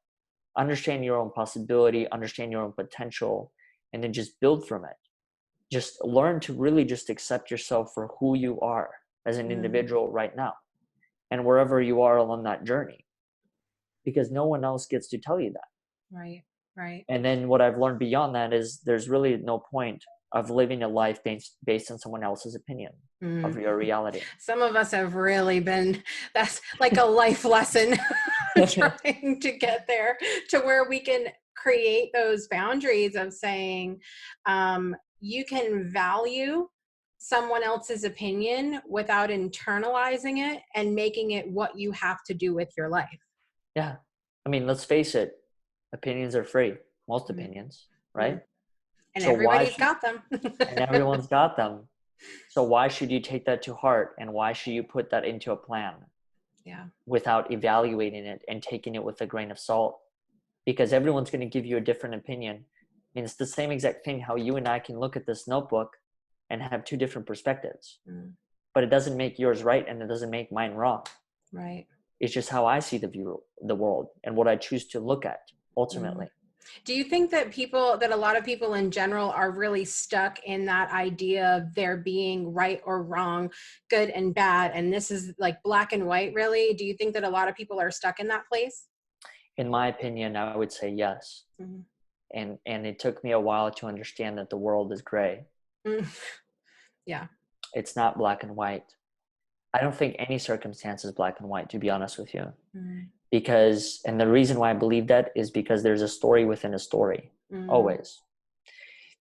understand your own possibility, understand your own potential, and then just build from it. Just learn to really just accept yourself for who you are as an individual right now and wherever you are along that journey, because no one else gets to tell you that. Right. Right. And then what I've learned beyond that is there's really no point of living a life based on someone else's opinion of your reality. Some of us have really been, that's like a life lesson, trying to get there to where we can create those boundaries of saying, you can value someone else's opinion without internalizing it and making it what you have to do with your life. Yeah. I mean, let's face it, opinions are free. Most opinions, right? And so everybody's got them. And everyone's got them. So why should you take that to heart? And why should you put that into a plan? Yeah. Without evaluating it and taking it with a grain of salt? Because everyone's going to give you a different opinion. And it's the same exact thing how you and I can look at this notebook and have two different perspectives. But it doesn't make yours right and it doesn't make mine wrong. Right. It's just how I see the world and what I choose to look at ultimately. Do you think that a lot of people in general are really stuck in that idea of there being right or wrong, good and bad, and this is like black and white, really? Do you think that a lot of people are stuck in that place? In my opinion, I would say yes. Mhm. And it took me a while to understand that the world is gray. Mm. Yeah. It's not black and white. I don't think any circumstance is black and white, to be honest with you. Mm. Because, and the reason why I believe that is because there's a story within a story, always.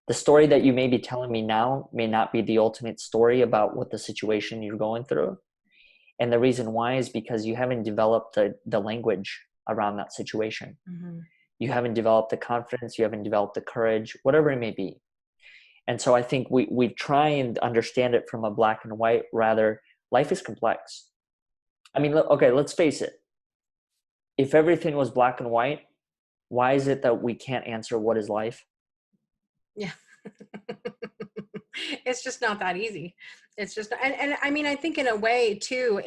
The story that you may be telling me now may not be the ultimate story about what the situation you're going through. And the reason why is because you haven't developed the language around that situation. Mm-hmm. You haven't developed the confidence, you haven't developed the courage, whatever it may be. And so I think we try and understand it from a black and white, rather life is complex. I mean, okay, let's face it. If everything was black and white, why is it that we can't answer what is life? Yeah. It's just not that easy. It's just, and I mean, I think in a way too,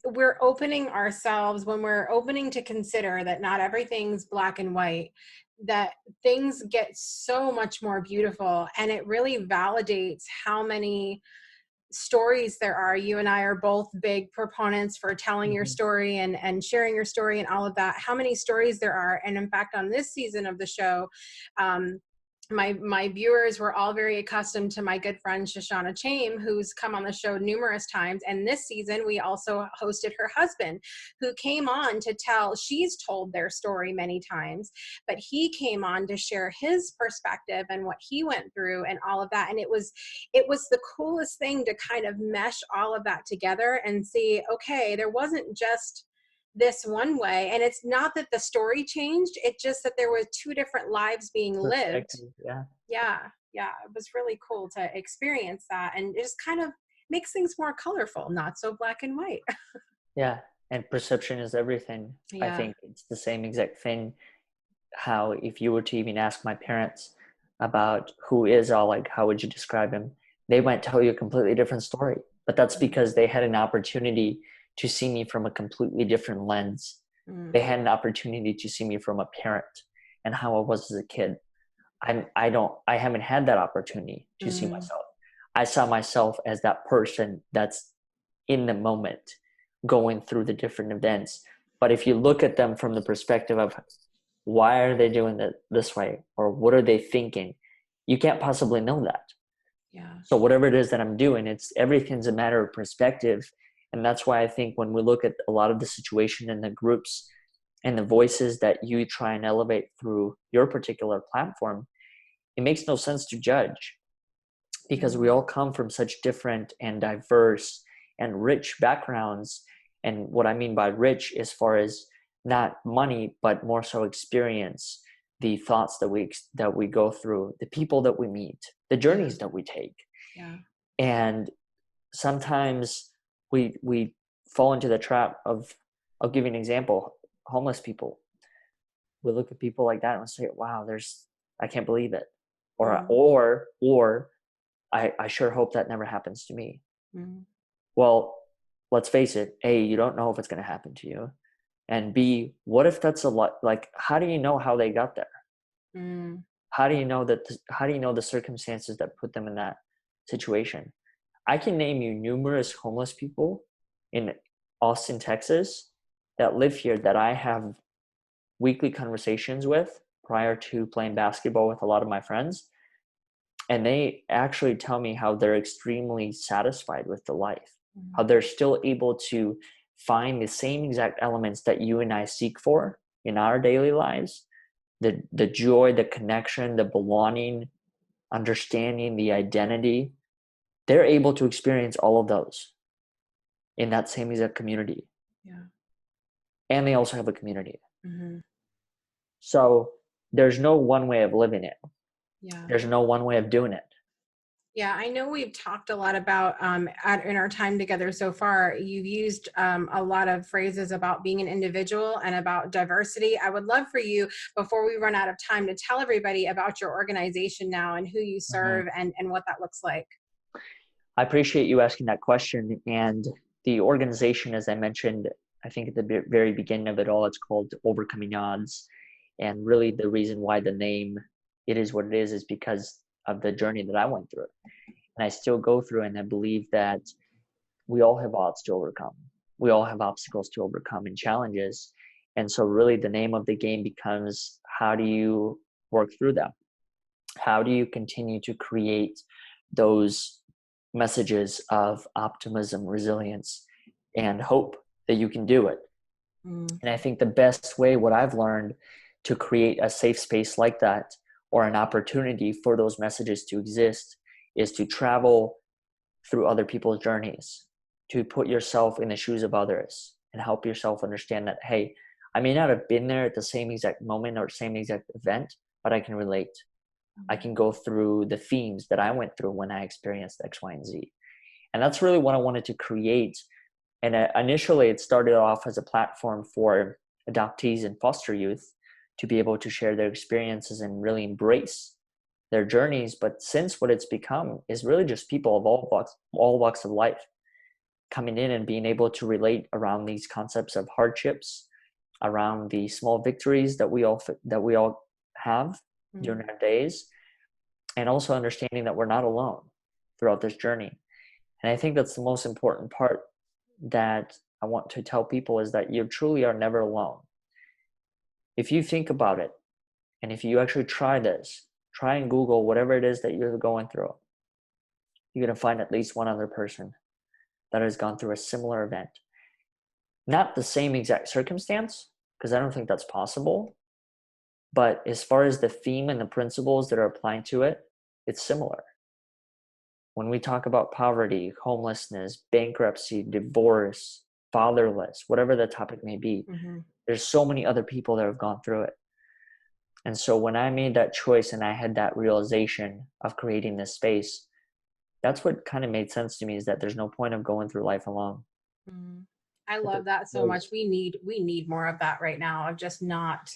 we're opening ourselves when we're opening to consider that not everything's black and white, that things get so much more beautiful, and it really validates how many stories there are. You and I are both big proponents for telling your story and sharing your story and all of that, how many stories there are. And in fact, on this season of the show, my viewers were all very accustomed to my good friend Shoshana Chaim, who's come on the show numerous times. And this season, we also hosted her husband, who came on to tell, she's told their story many times, but he came on to share his perspective and what he went through and all of that. And it was the coolest thing to kind of mesh all of that together and see, okay, there wasn't just this one way, and it's not that the story changed, it's just that there were two different lives being lived. Yeah, it was really cool to experience that, and it just kind of makes things more colorful, not so black and white. Yeah, and perception is everything. Yeah. I think it's the same exact thing. How if you were to even ask my parents about who is Oleg, how would you describe him? They might tell you a completely different story, but that's because they had an opportunity to see me from a completely different lens. They had an opportunity to see me from a parent and how I was as a kid. I haven't had that opportunity to see myself. I saw myself as that person that's in the moment going through the different events. But if you look at them from the perspective of why are they doing it this way, or what are they thinking, you can't possibly know that. Yeah. So whatever it is that I'm doing, everything's a matter of perspective. And that's why I think when we look at a lot of the situation and the groups and the voices that you try and elevate through your particular platform, it makes no sense to judge, because we all come from such different and diverse and rich backgrounds. And what I mean by rich, as far as not money, but more so experience, the thoughts that we go through, the people that we meet, the journeys that we take. Yeah. And sometimes we fall into the trap of, I'll give you an example, homeless people. We look at people like that and we say, wow, I can't believe it. Or I sure hope that never happens to me. Well, let's face it, A, you don't know if it's going to happen to you. And B, what if that's a lot? Like, how do you know how they got there? How do you know how do you know the circumstances that put them in that situation? I can name you numerous homeless people in Austin, Texas, that live here that I have weekly conversations with prior to playing basketball with a lot of my friends. And they actually tell me how they're extremely satisfied with the life, how they're still able to find the same exact elements that you and I seek for in our daily lives. The joy, the connection, the belonging, understanding, the identity. They're able to experience all of those in that same exact community. Yeah. And they also have a community. So there's no one way of living it. Yeah. There's no one way of doing it. Yeah, I know we've talked a lot about in our time together so far, you've used a lot of phrases about being an individual and about diversity. I would love for you, before we run out of time, to tell everybody about your organization now and who you serve and what that looks like. I appreciate you asking that question. And the organization, as I mentioned, I think at the very beginning of it all, it's called Overcoming Odds. And really the reason why the name, it is what it is because of the journey that I went through. And I still go through, and I believe that we all have odds to overcome. We all have obstacles to overcome and challenges. And so really the name of the game becomes, how do you work through them? How do you continue to create those messages of optimism, resilience, and hope that you can do it? And I think the best way, what I've learned to create a safe space like that, or an opportunity for those messages to exist, is to travel through other people's journeys, to put yourself in the shoes of others and help yourself understand that, hey, I may not have been there at the same exact moment or same exact event, but I can relate. I can go through the themes that I went through when I experienced X, Y, and Z. And that's really what I wanted to create. And initially it started off as a platform for adoptees and foster youth to be able to share their experiences and really embrace their journeys. But since what it's become is really just people of all walks of life coming in and being able to relate around these concepts of hardships, around the small victories that we all have during our days, and also understanding that we're not alone throughout this journey. And I think that's the most important part that I want to tell people, is that you truly are never alone. If you think about it, and if you actually try and Google whatever it is that you're going through, you're going to find at least one other person that has gone through a similar event. Not the same exact circumstance, because I don't think that's possible. But as far as the theme and the principles that are applying to it, it's similar. When we talk about poverty, homelessness, bankruptcy, divorce, fatherless, whatever the topic may be, there's so many other people that have gone through it. And so when I made that choice and I had that realization of creating this space, that's what kind of made sense to me, is that there's no point of going through life alone. I love that so much. We need more of that right now, of just not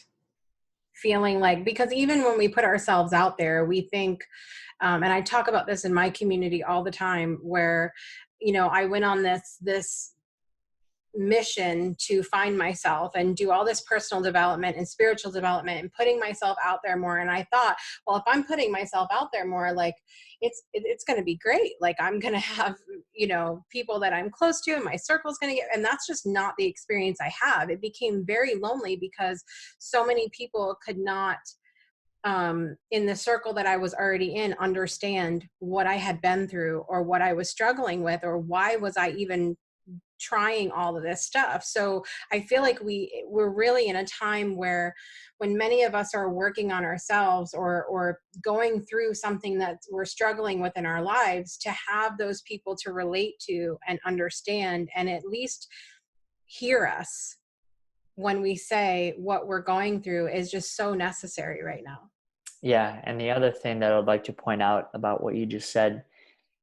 feeling like, because even when we put ourselves out there, we think, and I talk about this in my community all the time, where, I went on this mission to find myself and do all this personal development and spiritual development and putting myself out there more. And I thought, well, if I'm putting myself out there more, like it's going to be great. Like I'm going to have, people that I'm close to, and my circle's going to get, and that's just not the experience I have. It became very lonely because so many people could not, in the circle that I was already in, understand what I had been through or what I was struggling with, or why was I even trying all of this stuff. So I feel like we're really in a time where, when many of us are working on ourselves or going through something that we're struggling with in our lives, to have those people to relate to and understand, and at least hear us when we say what we're going through, is just so necessary right now. Yeah. And the other thing that I'd like to point out about what you just said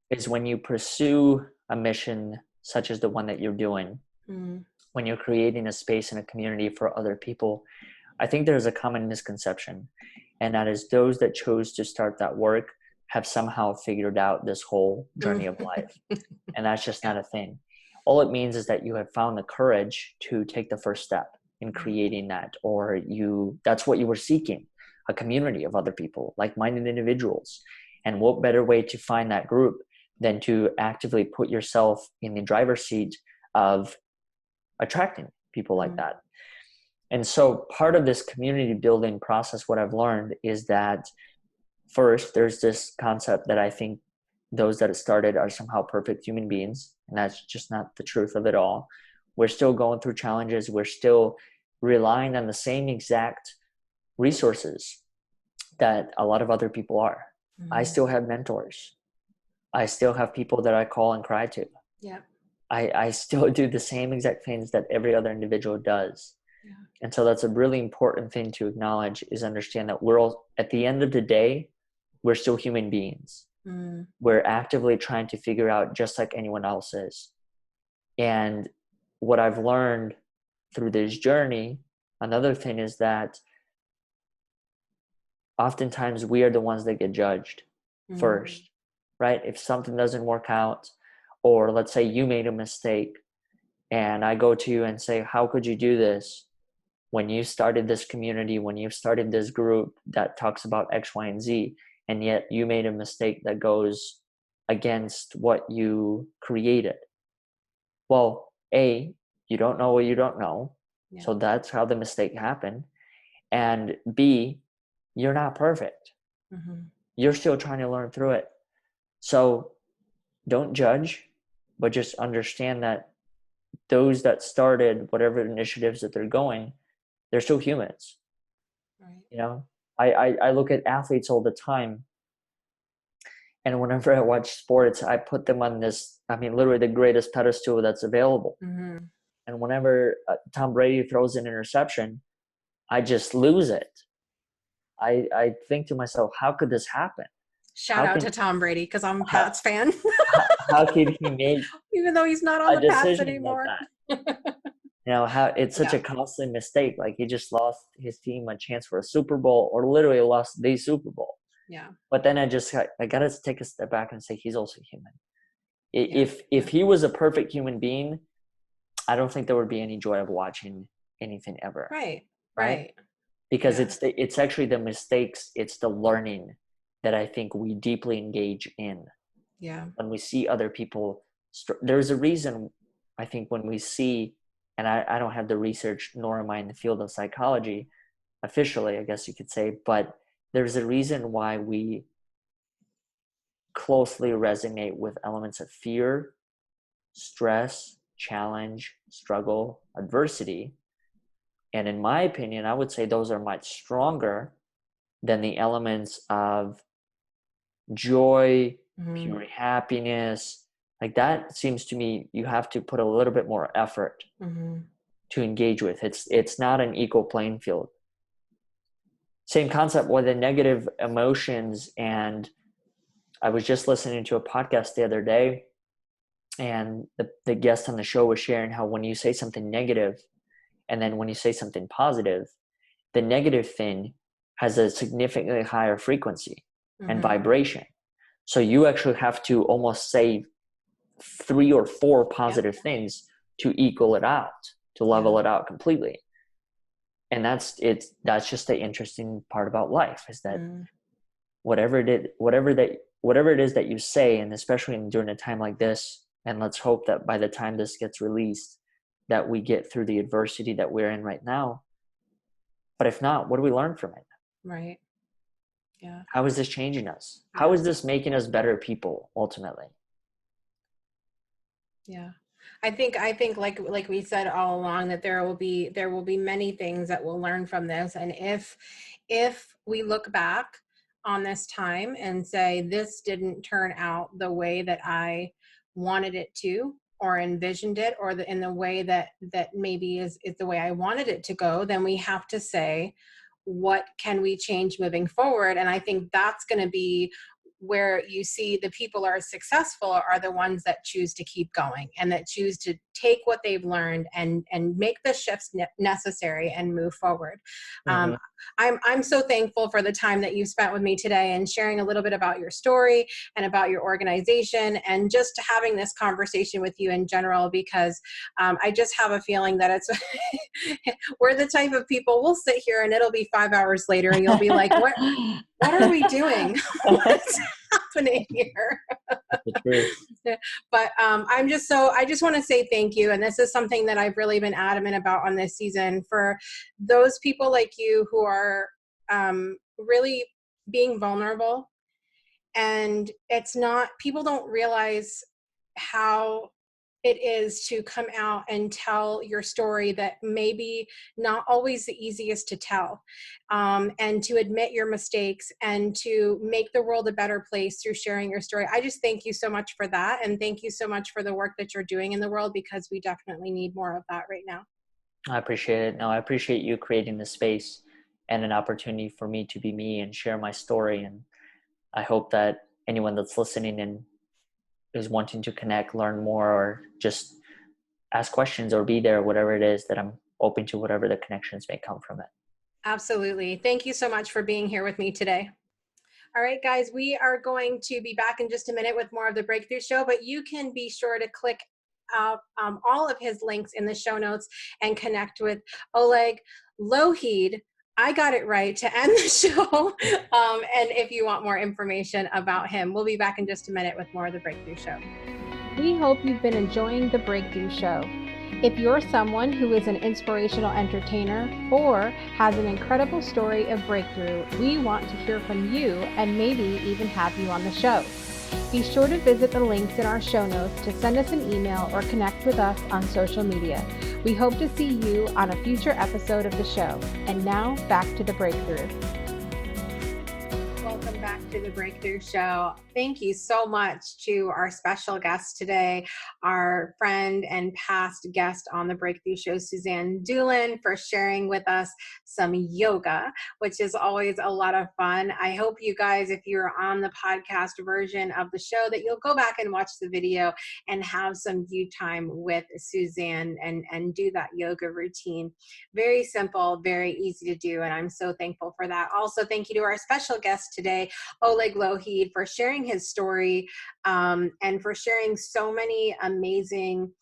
is, when you pursue a mission such as the one that you're doing, when you're creating a space and a community for other people, I think there's a common misconception, and that is those that chose to start that work have somehow figured out this whole journey of life. And that's just not a thing. All it means is that you have found the courage to take the first step in creating that, or that's what you were seeking, a community of other people, like-minded individuals. And what better way to find that group than to actively put yourself in the driver's seat of attracting people like that. And so part of this community building process, what I've learned is that, first, there's this concept that I think those that have started are somehow perfect human beings, and that's just not the truth of it all. We're still going through challenges. We're still relying on the same exact resources that a lot of other people are. I still have mentors. I still have people that I call and cry to. Yeah. I still do the same exact things that every other individual does. Yeah. And so that's a really important thing to acknowledge, is understand that we're all, at the end of the day, we're still human beings. We're actively trying to figure out, just like anyone else is. And what I've learned through this journey, another thing, is that oftentimes we are the ones that get judged first. Right? If something doesn't work out, or let's say you made a mistake and I go to you and say, how could you do this? when you started this community, when you started this group that talks about X, Y, and Z, and yet you made a mistake that goes against what you created. Well, A, you don't know what you don't know. Yeah. So that's how the mistake happened. And B, you're not perfect. Mm-hmm. You're still trying to learn through it. So don't judge, but just understand that those that started whatever initiatives that they're going, they're still humans. Right. You know, I look at athletes all the time, and whenever I watch sports, I put them on this, I mean, literally the greatest pedestal that's available. Mm-hmm. And whenever Tom Brady throws an interception, I just lose it. I think to myself, how could this happen? Shout out to Tom Brady, because I'm a Pats fan. How could he make even though he's not on a the Pats decision anymore? like that? You know, how it's such Yeah. a costly mistake. Like, he just lost his team a chance for a Super Bowl, or literally lost the Super Bowl. Yeah. But then I gotta take a step back and say he's also human. Yeah. If he was a perfect human being, I don't think there would be any joy of watching anything ever. Right. Because Yeah. it's actually the mistakes, it's the learning that I think we deeply engage in. Yeah. When we see other people, there's a reason, I think, when we see, and I don't have the research, nor am I in the field of psychology officially, I guess you could say, but there's a reason why we closely resonate with elements of fear, stress, challenge, struggle, adversity. And in my opinion, I would say those are much stronger than the elements of joy, pure happiness. Like, that seems to me you have to put a little bit more effort to engage with. It's not an equal playing field. Same concept with the negative emotions. And I was just listening to a podcast the other day, and the guest on the show was sharing how when you say something negative, and then when you say something positive, the negative thing has a significantly higher frequency and vibration. So you actually have to almost say 3 or 4 positive things to equal it out, to level it out completely. And that's just the interesting part about life, is that whatever it is that you say, and especially during a time like this, and let's hope that by the time this gets released, that we get through the adversity that we're in right now. But if not, what do we learn from it? Right. Yeah. How is this changing us? How is this making us better people ultimately? Yeah. I think like we said all along, that there will be many things that we'll learn from this. And if we look back on this time and say, this didn't turn out the way that I wanted it to, or envisioned it, or in the way that maybe is the way I wanted it to go, then we have to say, what can we change moving forward? And I think that's going to be where you see the people are successful are the ones that choose to keep going, and that choose to take what they've learned and make the shifts necessary and move forward. I'm so thankful for the time that you spent with me today, and sharing a little bit about your story and about your organization, and just having this conversation with you in general, because I just have a feeling that it's we're the type of people, we'll sit here and it'll be 5 hours later and you'll be like, what are we doing? What's happening here? But I just want to say thank you. And this is something that I've really been adamant about on this season, for those people like you who are really being vulnerable. And it's not, people don't realize how it is to come out and tell your story, that maybe not always the easiest to tell, and to admit your mistakes and to make the world a better place through sharing your story. I just thank you so much for that. And thank you so much for the work that you're doing in the world, because we definitely need more of that right now. I appreciate it. No, I appreciate you creating the space and an opportunity for me to be me and share my story. And I hope that anyone that's listening and is wanting to connect, learn more, or just ask questions or be there, whatever it is, that I'm open to whatever the connections may come from it. Absolutely. Thank you so much for being here with me today. All right, guys, we are going to be back in just a minute with more of the Breakthrough Show, but you can be sure to click out all of his links in the show notes and connect with Oleg Louheed, I got it right, to end the show. And if you want more information about him, we'll be back in just a minute with more of the Breakthrough Show. We hope you've been enjoying the Breakthrough Show. If you're someone who is an inspirational entertainer or has an incredible story of breakthrough, we want to hear from you and maybe even have you on the show. Be sure to visit the links in our show notes to send us an email or connect with us on social media. We hope to see you on a future episode of the show. And now, back to the Breakthrough. Welcome back to the Breakthrough Show. Thank you so much to our special guest today, our friend and past guest on the Breakthrough Show, Suzanne Dulin, for sharing with us some yoga, which is always a lot of fun. I hope you guys, if you're on the podcast version of the show, that you'll go back and watch the video and have some you time with Suzanne and do that yoga routine. Very simple, very easy to do, and I'm so thankful for that. Also, thank you to our special guest today, Oleg Lougheed, for sharing his story and for sharing so many amazing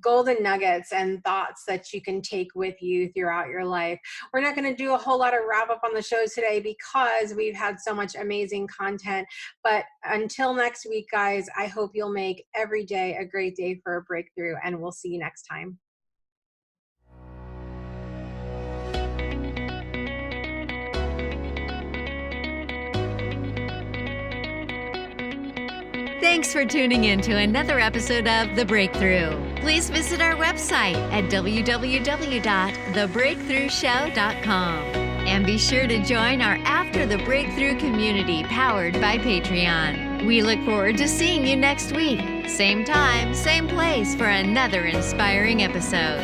golden nuggets and thoughts that you can take with you throughout your life. We're not going to do a whole lot of wrap up on the show today because we've had so much amazing content. But until next week, guys, I hope you'll make every day a great day for a breakthrough, and we'll see you next time. Thanks for tuning in to another episode of The Breakthrough. Please visit our website at www.thebreakthroughshow.com. And be sure to join our After the Breakthrough community powered by Patreon. We look forward to seeing you next week. Same time, same place for another inspiring episode.